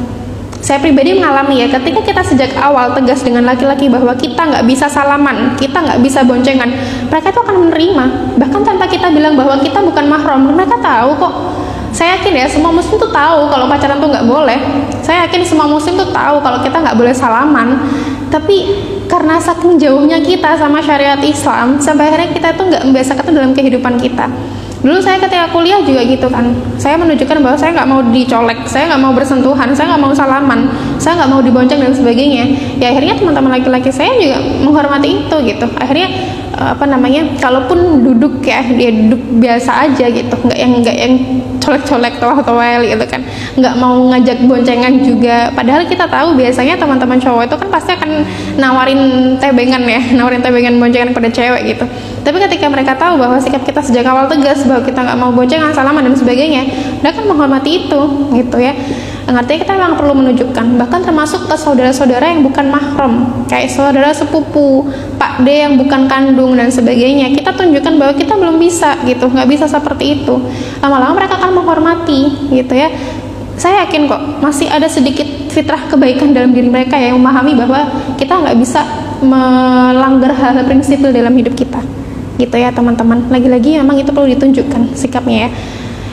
Saya pribadi mengalami ya, ketika kita sejak awal tegas dengan laki-laki bahwa kita nggak bisa salaman, kita nggak bisa boncengan, mereka itu akan menerima. Bahkan tanpa kita bilang bahwa kita bukan mahram, mereka tahu kok. Saya yakin ya, semua muslim tuh tahu kalau pacaran tuh nggak boleh. Saya yakin semua muslim tuh tahu kalau kita nggak boleh salaman. Tapi karena saking jauhnya kita sama syariat Islam, sampai akhirnya kita tuh nggak membiasakan itu dalam kehidupan kita. Dulu saya ketika kuliah juga gitu kan, saya menunjukkan bahwa saya nggak mau dicolek, saya nggak mau bersentuhan, saya nggak mau salaman, saya nggak mau dibonceng dan sebagainya. Ya akhirnya teman-teman laki-laki saya juga menghormati itu gitu. Akhirnya kalaupun duduk ya, dia duduk biasa aja gitu, nggak yang colek-colek, towel gitu kan, nggak mau ngajak boncengan juga. Padahal kita tahu biasanya teman-teman cowok itu kan pasti akan nawarin tebengan ya, nawarin tebengan boncengan pada cewek gitu. Tapi ketika mereka tahu bahwa sikap kita sejak awal tegas bahwa kita nggak mau boncengan, salaman dan sebagainya, mereka kan menghormati itu gitu ya. Artinya kita memang perlu menunjukkan, bahkan termasuk ke saudara-saudara yang bukan mahram, kayak saudara sepupu, Pak D yang bukan kandung dan sebagainya. Kita tunjukkan bahwa kita belum bisa gitu, nggak bisa seperti itu. Lama-lama mereka akan menghormati gitu ya. Saya yakin kok masih ada sedikit fitrah kebaikan dalam diri mereka yang memahami bahwa kita nggak bisa melanggar hal-hal prinsipil dalam hidup kita gitu ya teman-teman. Lagi-lagi memang itu perlu ditunjukkan sikapnya ya.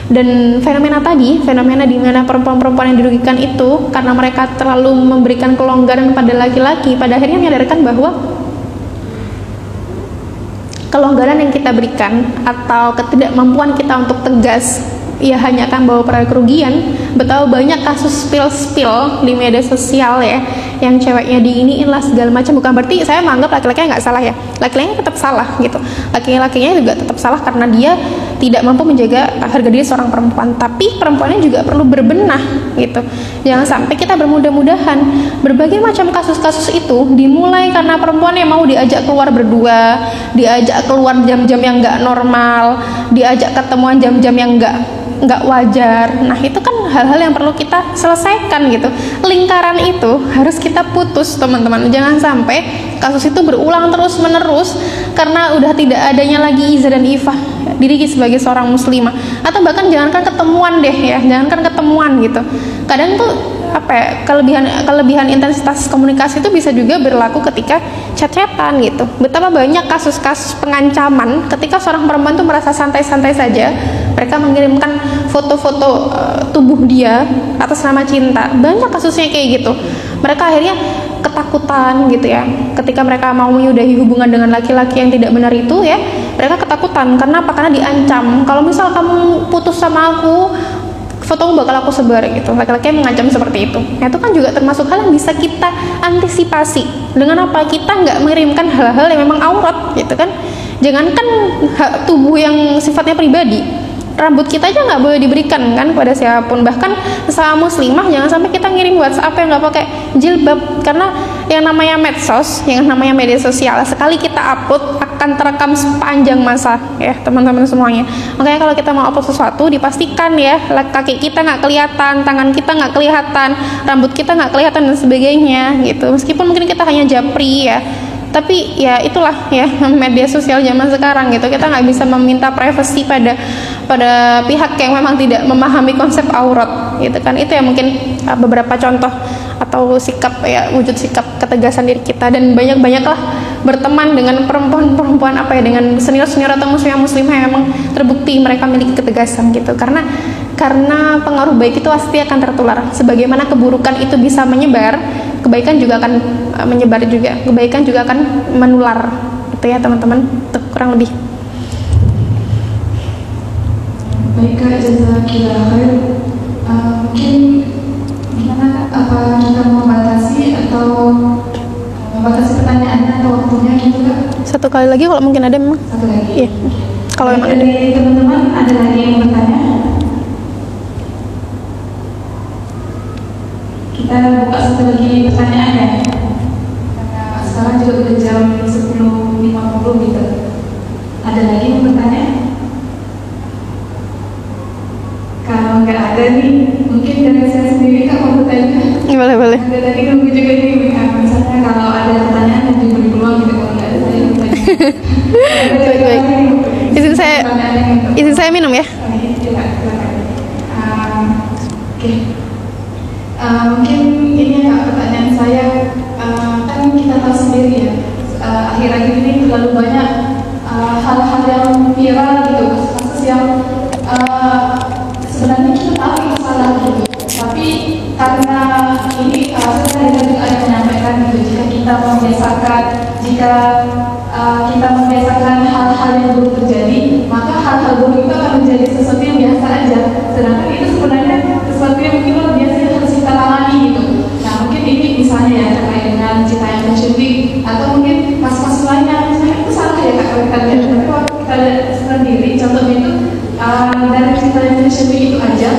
Dan fenomena di mana perempuan-perempuan yang dirugikan itu karena mereka terlalu memberikan kelonggaran pada laki-laki, pada akhirnya menyadarkan bahwa kelonggaran yang kita berikan atau ketidakmampuan kita untuk tegas ya hanya akan bawa pada kerugian, betapa banyak kasus spill di media sosial ya, yang ceweknya diiniin lah segala macam. Bukan berarti saya menganggap laki-lakinya nggak salah ya, laki-lakinya tetap salah gitu, laki-lakinya juga tetap salah karena dia tidak mampu menjaga harga diri seorang perempuan. Tapi perempuannya juga perlu berbenah gitu, jangan sampai kita bermudah-mudahan. Berbagai macam kasus-kasus itu dimulai karena perempuan yang mau diajak keluar berdua, diajak keluar jam-jam yang nggak normal, diajak ketemuan jam-jam yang nggak wajar. Nah itu kan hal-hal yang perlu kita selesaikan gitu. Lingkaran itu harus kita putus teman-teman. Jangan sampai kasus itu berulang terus menerus karena udah tidak adanya lagi izah dan ifah diri sebagai seorang muslimah. Atau bahkan jangankan ketemuan deh ya, jangankan ketemuan gitu. Kadang tuh apa ya, kelebihan intensitas komunikasi itu bisa juga berlaku ketika chat-chatan gitu. Betapa banyak kasus-kasus pengancaman ketika seorang perempuan tuh merasa santai-santai saja, mereka mengirimkan foto-foto tubuh dia atas nama cinta. Banyak kasusnya kayak gitu. Mereka akhirnya ketakutan gitu ya, ketika mereka mau menyudahi hubungan dengan laki-laki yang tidak benar itu ya, mereka ketakutan. Karena apa? Karena diancam, kalau misal kamu putus sama aku, fotomu bakal aku sebar gitu. Laki-laki yang mengancam seperti itu. Nah, itu kan juga termasuk hal yang bisa kita antisipasi. Dengan apa? Kita nggak mengirimkan hal-hal yang memang aurat gitu kan. Jangankan hak tubuh yang sifatnya pribadi, rambut kita aja nggak boleh diberikan kan kepada siapapun. Bahkan sesama muslimah jangan sampai kita ngirim WhatsApp yang nggak pakai jilbab, karena yang namanya medsos, yang namanya media sosial, sekali kita upload akan terekam sepanjang masa ya teman-teman semuanya. Makanya kalau kita mau upload sesuatu dipastikan ya kaki kita nggak kelihatan, tangan kita nggak kelihatan, rambut kita nggak kelihatan dan sebagainya gitu. Meskipun mungkin kita hanya japri ya, tapi ya itulah ya media sosial zaman sekarang gitu. Kita nggak bisa meminta privasi pada pihak yang memang tidak memahami konsep aurat gitu kan. Itu ya mungkin beberapa contoh atau sikap ya, wujud sikap ketegasan diri kita. Dan banyak-banyaklah berteman dengan perempuan-perempuan apa ya, dengan senior-senior atau muslimah yang memang terbukti mereka memiliki ketegasan gitu. Karena pengaruh baik itu pasti akan tertular. Sebagaimana keburukan itu bisa menyebar, kebaikan juga akan menyebar juga, kebaikan juga akan menular itu ya teman-teman. Tuh kurang lebih. Baik Kak, jazakillah khair. Mungkin gimana, apa kita mau batasi atau membatasi pertanyaannya atau waktunya gitu Kak? Satu kali lagi kalau mungkin ada memang. Satu lagi? Iya. Kalau memang ada. Dari teman-teman ada lagi yang bertanya? Kita buka satu lagi pertanyaan ya. Karena sekarang juga udah jam 10.50 gitu. Ada lagi yang bertanya? Kalau nggak ada nih, mungkin dari saya sendiri Kak mau bertanya. Boleh. Ada tadi nunggu juga nih, misalnya kalau ada pertanyaan yang diberi peluang gitu, kalau nggak ada saya bertanya. Baik. Izin saya minum ya. Oke. Mungkin ini Kak, pertanyaan saya, kan kita tahu sendiri ya, akhir-akhir ini terlalu banyak hal-hal yang viral gitu, kasus yang sebenarnya kita tahu itu salah gitu, tapi karena ini saya juga ada menyampaikan gitu, jika kita membiasakan hal-hal yang buruk terjadi, maka hal-hal buruk itu akan menjadi sesuatu yang biasa aja, sedangkan itu sebenarnya sesuatu yang mungkin luar biasa yang harus kita tangani gitu. Nah mungkin ini misalnya ya terkait dengan Cita yang Fashion Week, atau mungkin kasus-kasus lainnya, misalnya itu salah ya Kak kalau kita lihat, tapi kalau kita lihat sendiri contohnya itu dari Cita yang Fashion Week itu aja,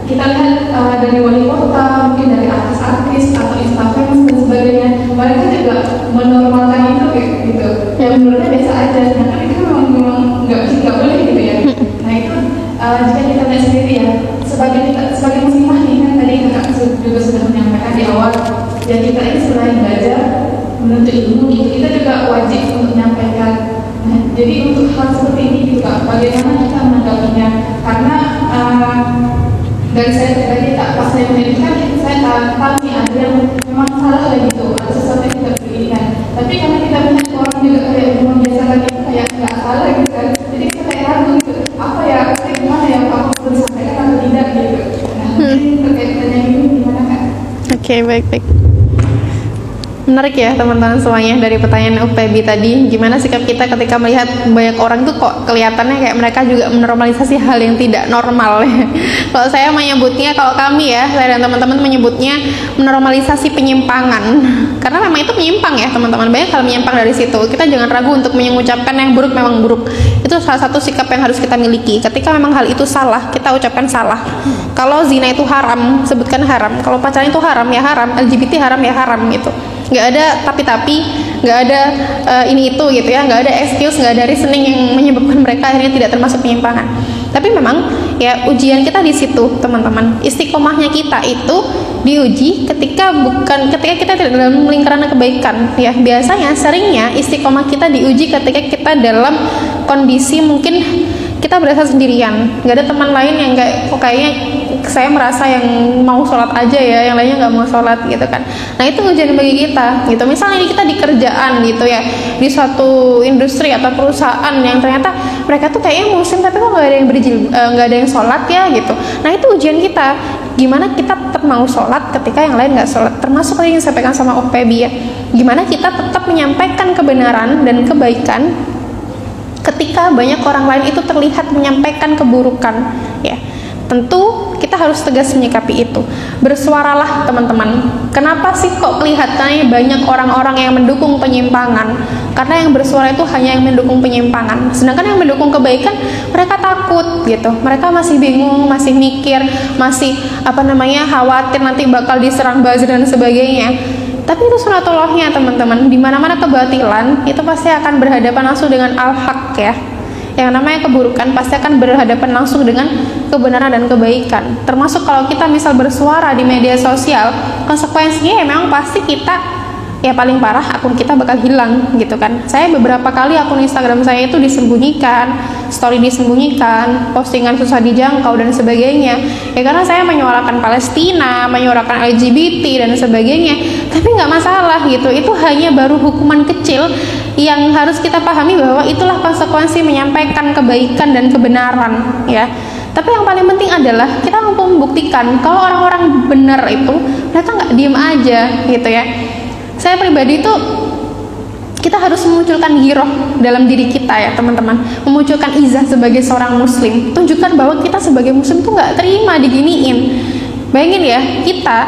kita lihat dari wali kota, mungkin dari artis-artis atau instafans dan sebagainya, mereka juga menormalkan itu kayak gitu. Yang menurutnya biasa aja, sedangkan itu memang nggak boleh gitu ya. Nah itu jika kita lihat sendiri ya, sebagai muslimah nih kan tadi Kakak juga sudah menyampaikan di awal, ya kita ini selain belajar menuntut ilmu gitu, kita juga wajib untuk menyampaikan. Nah jadi untuk hal seperti ini gitu Kak, bagaimana kita menanggapinya? Karena dari saya pribadi tak pas saya pendidikan, saya tahu nih ada yang memang salah lah gitu, ada sesuatu yang tidak berikan. Tapi karena kita melihat orang juga kayak membiasakan itu kayak nggak salah gitu kan, jadi kita kayak ragu gitu, apa ya, gimana ya, apa aku harus sampaikan atau tidak gitu. Nah mungkin terkait pertanyaan ini gimana Kak? Oke, baik. Menarik ya teman-teman semuanya dari pertanyaan UPB tadi, gimana sikap kita ketika melihat banyak orang tuh kok kelihatannya kayak mereka juga menormalisasi hal yang tidak normal. Kalau saya menyebutnya, kalau kami ya, saya dan teman-teman menyebutnya menormalisasi penyimpangan, karena memang itu menyimpang ya teman-teman, banyak hal menyimpang dari situ. Kita jangan ragu untuk mengucapkan yang buruk memang buruk, itu salah satu sikap yang harus kita miliki. Ketika memang hal itu salah, kita ucapkan salah. Kalau zina itu haram, sebutkan haram. Kalau pacaran itu haram ya haram, LGBT haram ya haram gitu. Nggak ada tapi-tapi, nggak ada ini itu gitu ya, nggak ada excuse, nggak ada reasoning yang menyebabkan mereka akhirnya tidak termasuk penyimpangan. Tapi memang ya ujian kita di situ teman-teman, istiqomahnya kita itu diuji ketika kita tidak dalam lingkaran kebaikan ya. Biasanya seringnya istiqomah kita diuji ketika kita dalam kondisi mungkin kita berasa sendirian, nggak ada teman lain yang kayaknya saya merasa yang mau sholat aja ya, yang lainnya nggak mau sholat gitu kan. Nah itu ujian bagi kita gitu. Misalnya kita di kerjaan gitu ya, di suatu industri atau perusahaan yang ternyata mereka tuh kayaknya muslim tapi kok nggak ada yang nggak ada yang sholat ya gitu. Nah itu ujian kita, gimana kita tetap mau sholat ketika yang lain nggak sholat. Termasuk tadi yang disampaikan sama OPB ya, gimana kita tetap menyampaikan kebenaran dan kebaikan ketika banyak orang lain itu terlihat menyampaikan keburukan ya. Tentu kita harus tegas menyikapi itu. Bersuaralah teman-teman. Kenapa sih kok kelihatannya banyak orang-orang yang mendukung penyimpangan? Karena yang bersuara itu hanya yang mendukung penyimpangan. Sedangkan yang mendukung kebaikan mereka takut gitu. Mereka masih bingung, masih mikir, masih khawatir nanti bakal diserang buzzer dan sebagainya. Tapi itu sunatullahnya teman-teman. Di mana-mana kebatilan itu pasti akan berhadapan langsung dengan al-haq ya. Yang namanya keburukan pasti akan berhadapan langsung dengan kebenaran dan kebaikan. Termasuk kalau kita misal bersuara di media sosial, konsekuensinya ya memang pasti kita ya paling parah akun kita bakal hilang gitu kan. Saya beberapa kali akun Instagram saya itu disembunyikan, story disembunyikan, postingan susah dijangkau dan sebagainya. Ya karena saya menyuarakan Palestina, menyuarakan LGBT dan sebagainya. Tapi nggak masalah gitu. Itu hanya baru hukuman kecil yang harus kita pahami bahwa itulah konsekuensi menyampaikan kebaikan dan kebenaran ya. Tapi yang paling penting adalah kita mampu membuktikan kalau orang-orang benar itu mereka nggak diem aja gitu ya. Saya pribadi itu kita harus memunculkan giroh dalam diri kita ya teman-teman, memunculkan izah sebagai seorang muslim, tunjukkan bahwa kita sebagai muslim tuh nggak terima diginiin. Bayangin ya, kita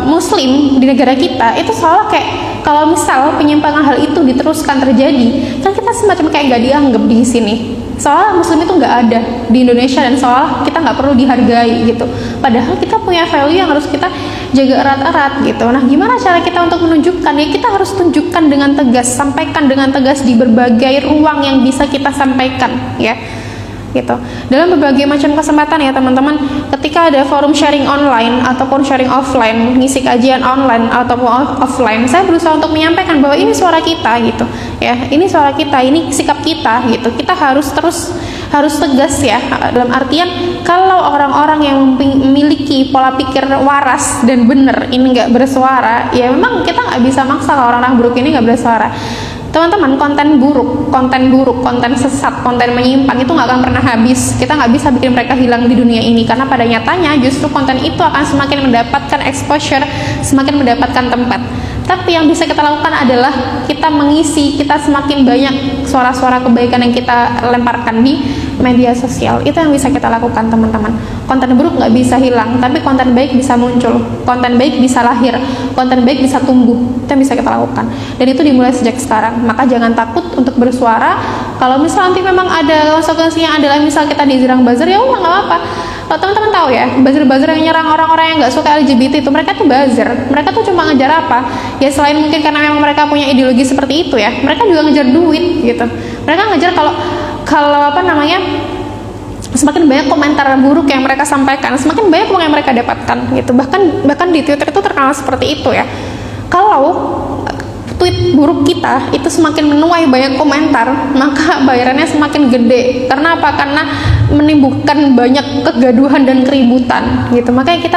muslim di negara kita itu seolah kayak kalau misal penyimpangan hal itu diteruskan terjadi, kan kita semacam kayak nggak dianggap di sini. Seolah muslim itu nggak ada di Indonesia dan seolah kita nggak perlu dihargai gitu. Padahal kita punya value yang harus kita jaga erat-erat gitu. Nah, gimana cara kita untuk menunjukkan? Ya kita harus tunjukkan dengan tegas, sampaikan dengan tegas di berbagai ruang yang bisa kita sampaikan ya. Gitu. Dalam berbagai macam kesempatan ya teman-teman, ketika ada forum sharing online ataupun sharing offline, ngisi kajian online ataupun offline, saya berusaha untuk menyampaikan bahwa ini suara kita gitu ya, ini suara kita, ini sikap kita gitu. Kita harus tegas ya, dalam artian kalau orang-orang yang memiliki pola pikir waras dan benar ini nggak bersuara, ya memang kita nggak bisa maksa kalau orang-orang buruk ini nggak bersuara. Teman-teman, konten buruk, konten sesat, konten menyimpang itu nggak akan pernah habis. Kita nggak bisa bikin mereka hilang di dunia ini, karena pada nyatanya justru konten itu akan semakin mendapatkan exposure, semakin mendapatkan tempat. Tapi yang bisa kita lakukan adalah kita mengisi, kita semakin banyak suara-suara kebaikan yang kita lemparkan di media sosial. Itu yang bisa kita lakukan teman-teman. Konten buruk nggak bisa hilang, tapi konten baik bisa muncul, konten baik bisa lahir, konten baik bisa tumbuh. Itu yang bisa kita lakukan, dan itu dimulai sejak sekarang. Maka jangan takut untuk bersuara. Kalau misal nanti memang ada konsekuensinya adalah misal kita dizerang buzzer, ya udah nggak apa-apa. Kalau teman-teman tahu ya, buzzer-buzzer yang nyerang orang-orang yang nggak suka LGBT itu, mereka tuh buzzer. Mereka tuh cuma ngejar apa? Ya selain mungkin karena memang mereka punya ideologi seperti itu ya, mereka juga ngejar duit gitu. Mereka ngejar kalau semakin banyak komentar buruk yang mereka sampaikan, semakin banyak uang yang mereka dapatkan gitu. Bahkan di Twitter itu terkenal seperti itu ya. Kalau tweet buruk kita itu semakin menuai banyak komentar, maka bayarannya semakin gede. Karena apa? Karena menimbulkan banyak kegaduhan dan keributan gitu. Makanya kita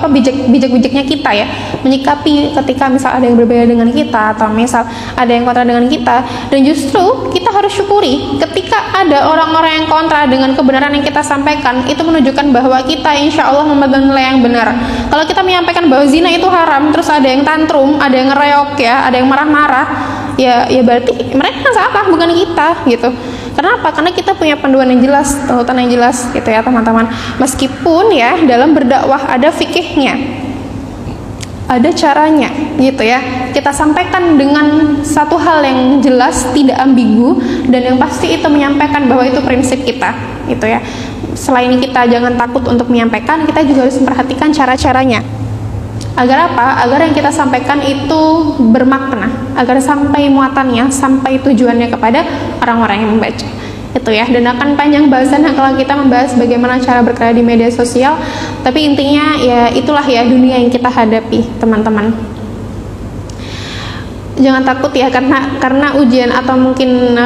bijak-bijaknya kita ya menyikapi ketika misal ada yang berbeda dengan kita atau misal ada yang kontra dengan kita, dan justru kita harus syukuri ketika ada orang-orang yang kontra dengan kebenaran yang kita sampaikan. Itu menunjukkan bahwa kita insya Allah memegang nilai yang benar. Kalau kita menyampaikan bahwa zina itu haram, terus ada yang tantrum, ada yang ngereok ya, ada yang marah-marah, ya berarti mereka kan salah, bukan kita gitu. Kenapa? Karena kita punya panduan yang jelas, tuntutan yang jelas gitu ya teman-teman. Meskipun ya dalam berdakwah ada fikihnya, ada caranya gitu ya. Kita sampaikan dengan satu hal yang jelas, tidak ambigu, dan yang pasti itu menyampaikan bahwa itu prinsip kita gitu ya. Selain kita jangan takut untuk menyampaikan, kita juga harus memperhatikan cara-caranya. Agar apa? Agar yang kita sampaikan itu bermakna, agar sampai muatannya, sampai tujuannya kepada orang-orang yang membaca. Itu ya, dan akan panjang bahasannya kalau kita membahas bagaimana cara berkarya di media sosial. Tapi intinya ya itulah ya dunia yang kita hadapi, teman-teman. Jangan takut ya, karena ujian atau mungkin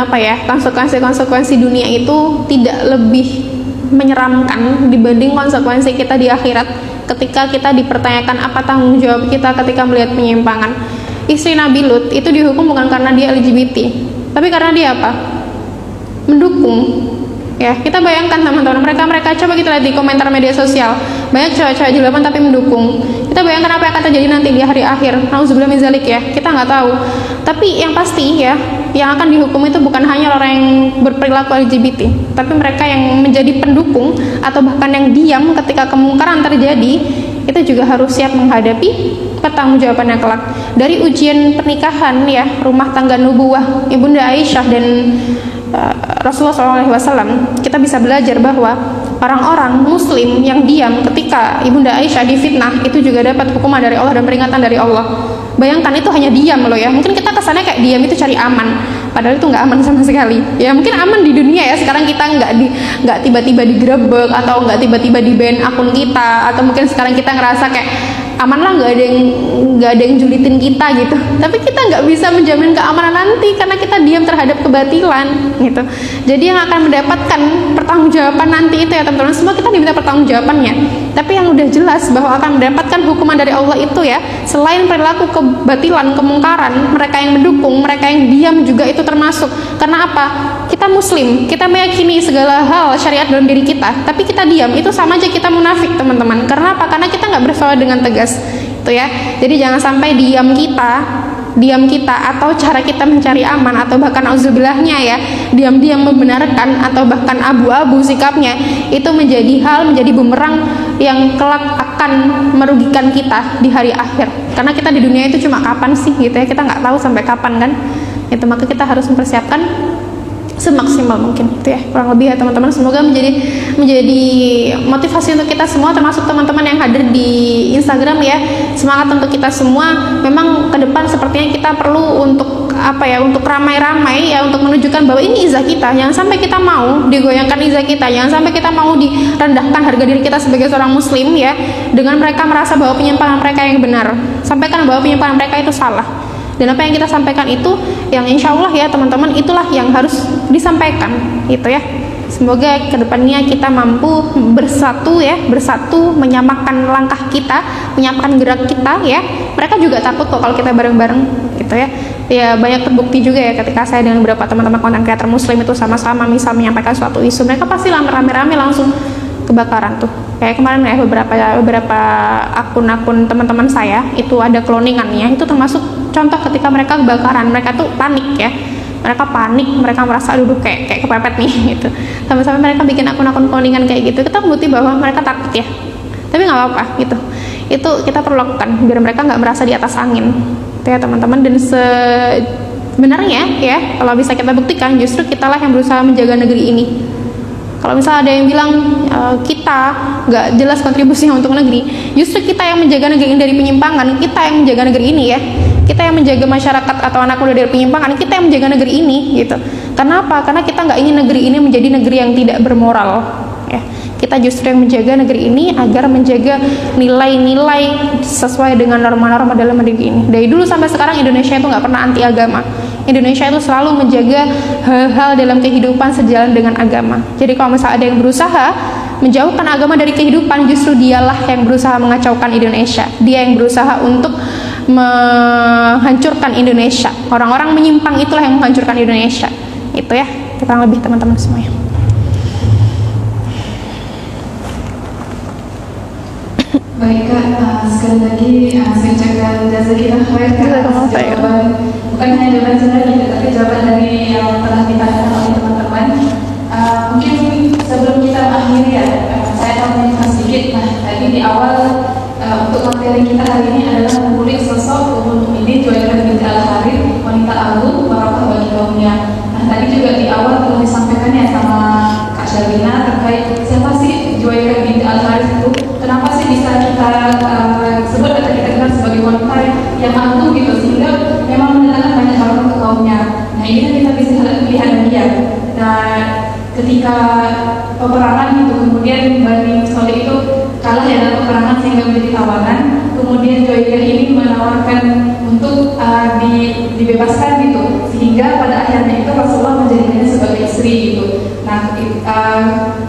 konsekuensi dunia itu tidak lebih menyeramkan dibanding konsekuensi kita di akhirat. Ketika kita dipertanyakan apa tanggung jawab kita ketika melihat penyimpangan. Istri Nabi Lut itu dihukum bukan karena dia LGBT, tapi karena dia apa? Mendukung. Ya, kita bayangkan teman-teman, mereka coba kita lihat di komentar media sosial, banyak cewek-cewek jilbaban tapi mendukung. Kita bayangkan apa yang akan terjadi nanti di hari akhir. Nauzubillah min zalik ya, kita nggak tahu. Tapi yang pasti ya, yang akan dihukum itu bukan hanya orang yang berperilaku LGBT, tapi mereka yang menjadi pendukung atau bahkan yang diam ketika kemungkaran terjadi. Itu juga harus siap menghadapi pertanggungjawabannya kelak. Dari ujian pernikahan ya, rumah tangga nubuwah Ibunda Aisyah dan Rasulullah SAW, kita bisa belajar bahwa orang-orang muslim yang diam ketika Ibunda Aisyah difitnah itu juga dapat hukuman dari Allah dan peringatan dari Allah. Bayangkan, itu hanya diam loh ya. Mungkin kita kesannya kayak diam itu cari aman, padahal itu nggak aman sama sekali. Ya mungkin aman di dunia ya, sekarang kita nggak tiba-tiba digerebek atau nggak tiba-tiba di ban akun kita, atau mungkin sekarang kita ngerasa kayak aman lah, nggak ada yang julitin kita gitu. Tapi kita nggak bisa menjamin keamanan nanti karena kita diam terhadap kebatilan gitu. Jadi yang akan mendapatkan pertanggungjawaban nanti itu ya teman-teman, semua kita diminta pertanggungjawabannya. Tapi yang udah jelas bahwa akan mendapatkan hukuman dari Allah itu ya, selain perilaku kebatilan, kemungkaran, mereka yang mendukung, mereka yang diam juga itu termasuk. Karena apa? Kita muslim, kita meyakini segala hal syariat dalam diri kita, tapi kita diam, itu sama aja kita munafik teman-teman. Karena apa? Karena kita nggak bersahabat dengan tegas itu ya. Jadi jangan sampai diam kita atau cara kita mencari aman, atau bahkan auzubillahnya ya, diam-diam membenarkan atau bahkan abu-abu sikapnya, itu menjadi bumerang yang kelak akan merugikan kita di hari akhir. Karena kita di dunia itu cuma kapan sih gitu ya, kita nggak tahu sampai kapan kan itu. Maka kita harus mempersiapkan semaksimal mungkin itu ya, kurang lebih ya teman-teman. Semoga menjadi motivasi untuk kita semua, termasuk teman-teman yang hadir di Instagram ya. Semangat untuk kita semua. Memang ke depan sepertinya kita perlu untuk untuk ramai-ramai ya, untuk menunjukkan bahwa ini izah kita. Jangan sampai kita mau digoyangkan izah kita, jangan sampai kita mau direndahkan harga diri kita sebagai seorang muslim ya, dengan mereka merasa bahwa penyimpangan mereka yang benar. Sampaikan bahwa penyimpangan mereka itu salah. Dan apa yang kita sampaikan itu yang insya Allah ya teman-teman, itulah yang harus disampaikan gitu ya. Semoga kedepannya kita mampu bersatu menyamakan langkah kita, menyamakan gerak kita ya. Mereka juga takut kok kalau kita bareng-bareng gitu ya. Ya banyak terbukti juga ya ketika saya dengan beberapa teman-teman konten creator muslim itu sama-sama misal menyampaikan suatu isu, mereka pasti rame-rame langsung kebakaran tuh. Kayak kemarin ya beberapa akun-akun teman-teman saya itu ada cloningannya, itu termasuk contoh ketika mereka kebakaran. Mereka tuh panik ya, mereka merasa aduh kayak kepepet nih gitu. Sampai-sampai mereka bikin akun-akun cloningan kayak gitu. Kita bukti bahwa mereka takut ya, tapi nggak apa-apa gitu. Itu kita perlu lakukan biar mereka nggak merasa di atas angin itu ya teman-teman. Dan sebenarnya ya, kalau bisa kita buktikan, justru kitalah yang berusaha menjaga negeri ini. Kalau misalnya ada yang bilang kita nggak jelas kontribusinya untuk negeri, justru kita yang menjaga negeri ini dari penyimpangan, kita yang menjaga negeri ini ya, kita yang menjaga masyarakat atau anak muda dari penyimpangan, kita yang menjaga negeri ini gitu. Karena apa? Karena kita nggak ingin negeri ini menjadi negeri yang tidak bermoral ya. Kita justru yang menjaga negeri ini agar menjaga nilai-nilai sesuai dengan norma-norma dalam negeri ini. Dari dulu sampai sekarang Indonesia itu nggak pernah anti agama. Indonesia itu selalu menjaga hal-hal dalam kehidupan sejalan dengan agama. Jadi kalau misalnya ada yang berusaha menjauhkan agama dari kehidupan, justru dialah yang berusaha mengacaukan Indonesia. Dia yang berusaha untuk menghancurkan Indonesia. Orang-orang menyimpang itulah yang menghancurkan Indonesia. Itu ya, kurang lebih teman-teman semuanya. Baik Kak, sekali lagi saya ucapkan jazakillah khair atas jawaban, bukan hanya jawaban sendiri, tapi jawaban dari yang telah ditanyakan oleh teman-teman. Mungkin sebelum kita mengakhiri ya, saya akan menjelaskan sedikit. Nah, tadi di awal untuk materi kita hari ini adalah mengulik sosok Ummul Mukminin Juwairiyah binti Al-Harits, wanita agung, warakah bagi kaumnya. Nah, tadi juga di awal telah disampaikan ya sama Kak Syarina terkait siapa sih Juwairiyah binti Al-Harits itu. Kenapa sih bisa kita sebut atau kita kenal sebagai wanita yang agung gitu, sehingga memang mendatangkan banyak barokah untuk kaumnya. Nah, ini kan kita bisa lihat dari dia. Nah, ketika peperangan itu kemudian Bani Mustalik itu kalah ya dalam peperangan sehingga menjadi tawanan. Kemudian Juwairiyah ini menawarkan untuk dibebaskan gitu, sehingga pada akhirnya itu Rasulullah menjadikannya sebagai istri gitu. Nah,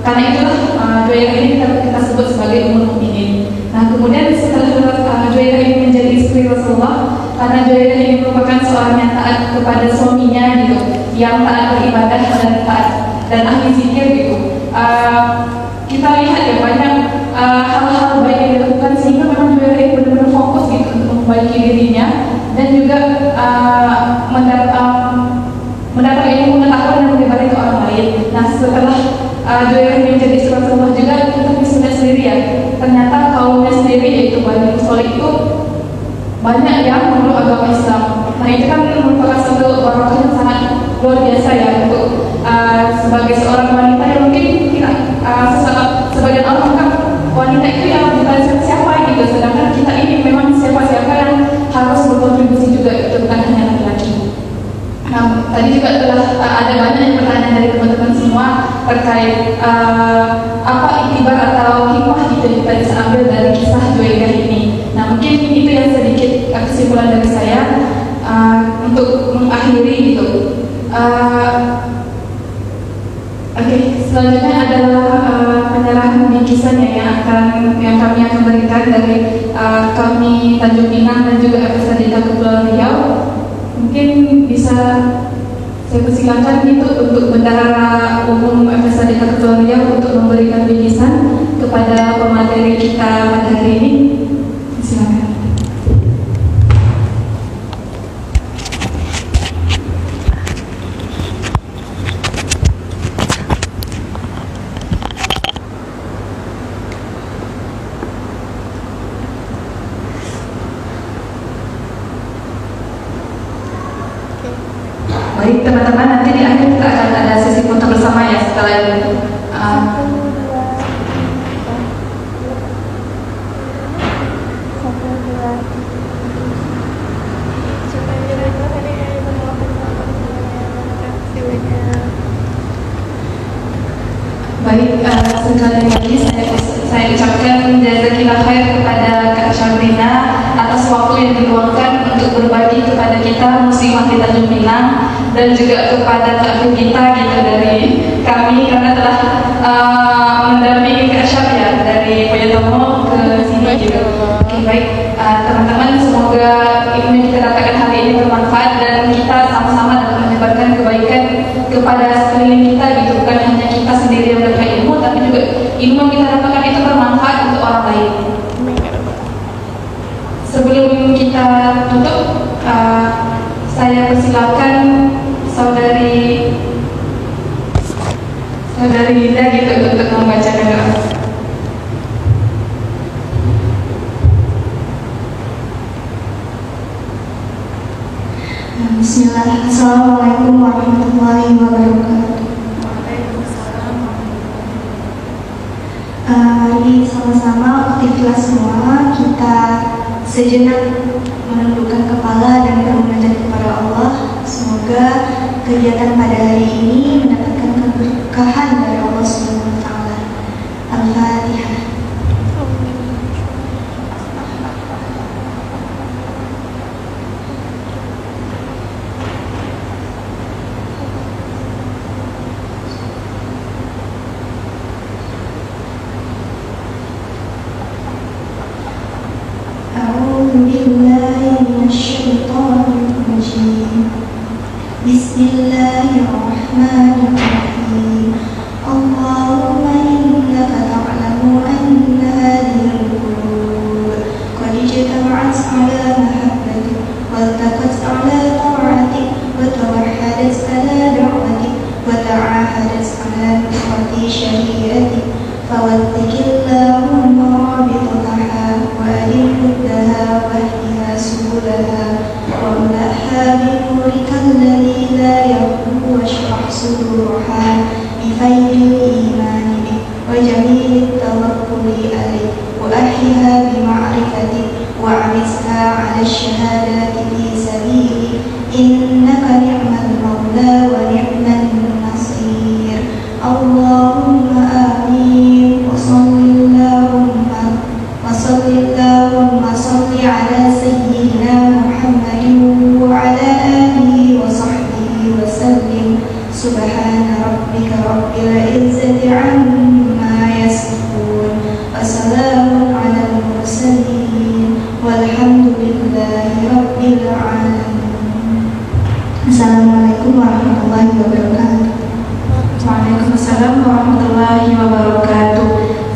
karena itulah Juwairiyah ini kita sebut sebagai Ummul Mukminin. Nah, kemudian setelah Juwairiyah ini menjadi istri Rasulullah, karena Juwairiyah ini merupakan seorang yang taat kepada suaminya gitu, yang taat beribadah dan taat dan ahli zikir gitu. Kita lihat ya banyak hal-hal baik yang dilakukan sehingga memang Juwairiyah benar-benar fokus gitu untuk memperbaiki dirinya dan juga mendapat ilmu pengetahuan dan menyebarkan ke orang lain. Nah, setelah Juwairiyah menjadi istri Rasulullah juga kita bisa lihat sendiri ya, ternyata kaumnya sendiri yaitu Bani Mustalik itu banyak yang memeluk agama Islam. Nah, itu kan merupakan satu barokah yang sangat luar biasa ya untuk sebagai seorang wanita yang mungkin kita sebagian orang kan wanita itu yang bukan siapa gitu, sedangkan kita ini memang siapa-siapa yang harus berkontribusi juga itu, bukan hanya laki-laki. Nah, tadi juga telah ada banyak pertanyaan dari teman-teman semua terkait apa iktibar atau hikmah gitu yang kita bisa ambil dari kisah Juwairiyah ini. Nah, mungkin itu yang sedikit kesimpulan dari saya untuk mengakhiri gitu. Oke, selanjutnya adalah penyerahan bingkisannya yang kami akan berikan dari kami Tanjung Pinang dan juga FSADK Kepulauan Riau. Mungkin bisa saya persilakan itu untuk Bendahara Umum FSADK Kepulauan Riau untuk memberikan bingkisan kepada pemateri kita pada hari ini. Silakan. Baik teman-teman, nanti di akhir kita akan ada sesi foto bersama ya setelah ini. Baik, sekali lagi saya ucapkan jazakillah khair kepada Kak Syarina atas waktu yang diluangkan untuk berbagi kepada kita muslimah di Tanjung Pinang dan juga kepada takdir kita gitu dari kami karena telah mendampingi Kak Syar ya dari Boyotomo ke sini gitu. Oke, baik teman-teman, semoga ilmu yang kita dapatkan hari ini bermanfaat dan kita sama-sama dapat menyebarkan kebaikan kepada sekeliling kita gitu, bukan hanya kita sendiri yang dapat ilmu, tapi juga ilmu yang kita dapatkan itu bermanfaat untuk orang lain. Sebelum kita tutup, saya persilakan saudari Linda gitu untuk membacakan doa. Bismillah. Assalamualaikum warahmatullahi wabarakatuh. Mari sama-sama ikhlas semua kita sejenak menundukkan kepala dan bermunajat kepada Allah. Semoga kegiatan pada hari ini mendapatkan keberkahan dari Allah Subhanahu wa taala. Al-Fatihah. رسولها واملأها بنورك الذي لا يرجو واشرح صدورها بفيض الإيمان بك وجميل التوكل عليك وأحيها بمعرفتك وأعرسها على الشهادات في سبيلك إنك نعم المولى ونعم النصير اللهم آمين وصل اللهم صل على سيدنا محمد وعلى آله وصحبه وسلم سبحان ربك رب العزة عما يصفون وسلام على المرسلين والحمد لله رب العالمين. Assalamualaikum warahmatullahi wabarakatuh. Waalaikumsalam warahmatullahi wabarakatuh.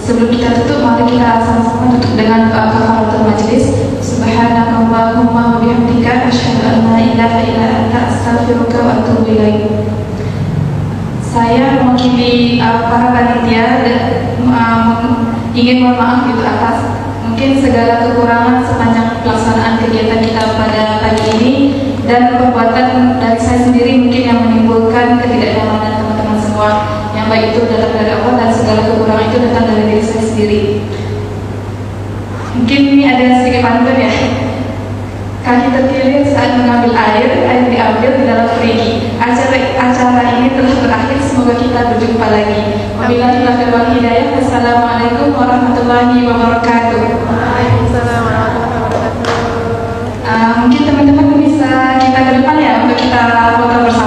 Sebelum kita tutup, mari kita sama-sama tutup dengan kafaratul majlis. Subhanakallahumma wa bihamdika asyhadu an la ilaha illa anta astaghfiruka wa atubu ilaik. Saya mewakili para panitia dan ingin mohon maaf gitu atas mungkin segala kekurangan sepanjang pelaksanaan kegiatan kita pada pagi ini dan perbuatan dari saya sendiri mungkin yang menimbulkan ketidaknyamanan teman-teman semua, yang baik itu datang dari Allah dan segala kekurangan itu datang dari diri saya sendiri. Mungkin ini ada sedikit pantun ya. Kami terpilih saat mengambil air diambil di dalam perigi. Acara ini telah berakhir, semoga kita berjumpa lagi. Wabillahi taufiq wal hidayah. Wassalamualaikum warahmatullahi wabarakatuh. Waalaikumsalam warahmatullahi wabarakatuh. Mungkin teman-teman bisa kita ke depan ya untuk kita foto bersama.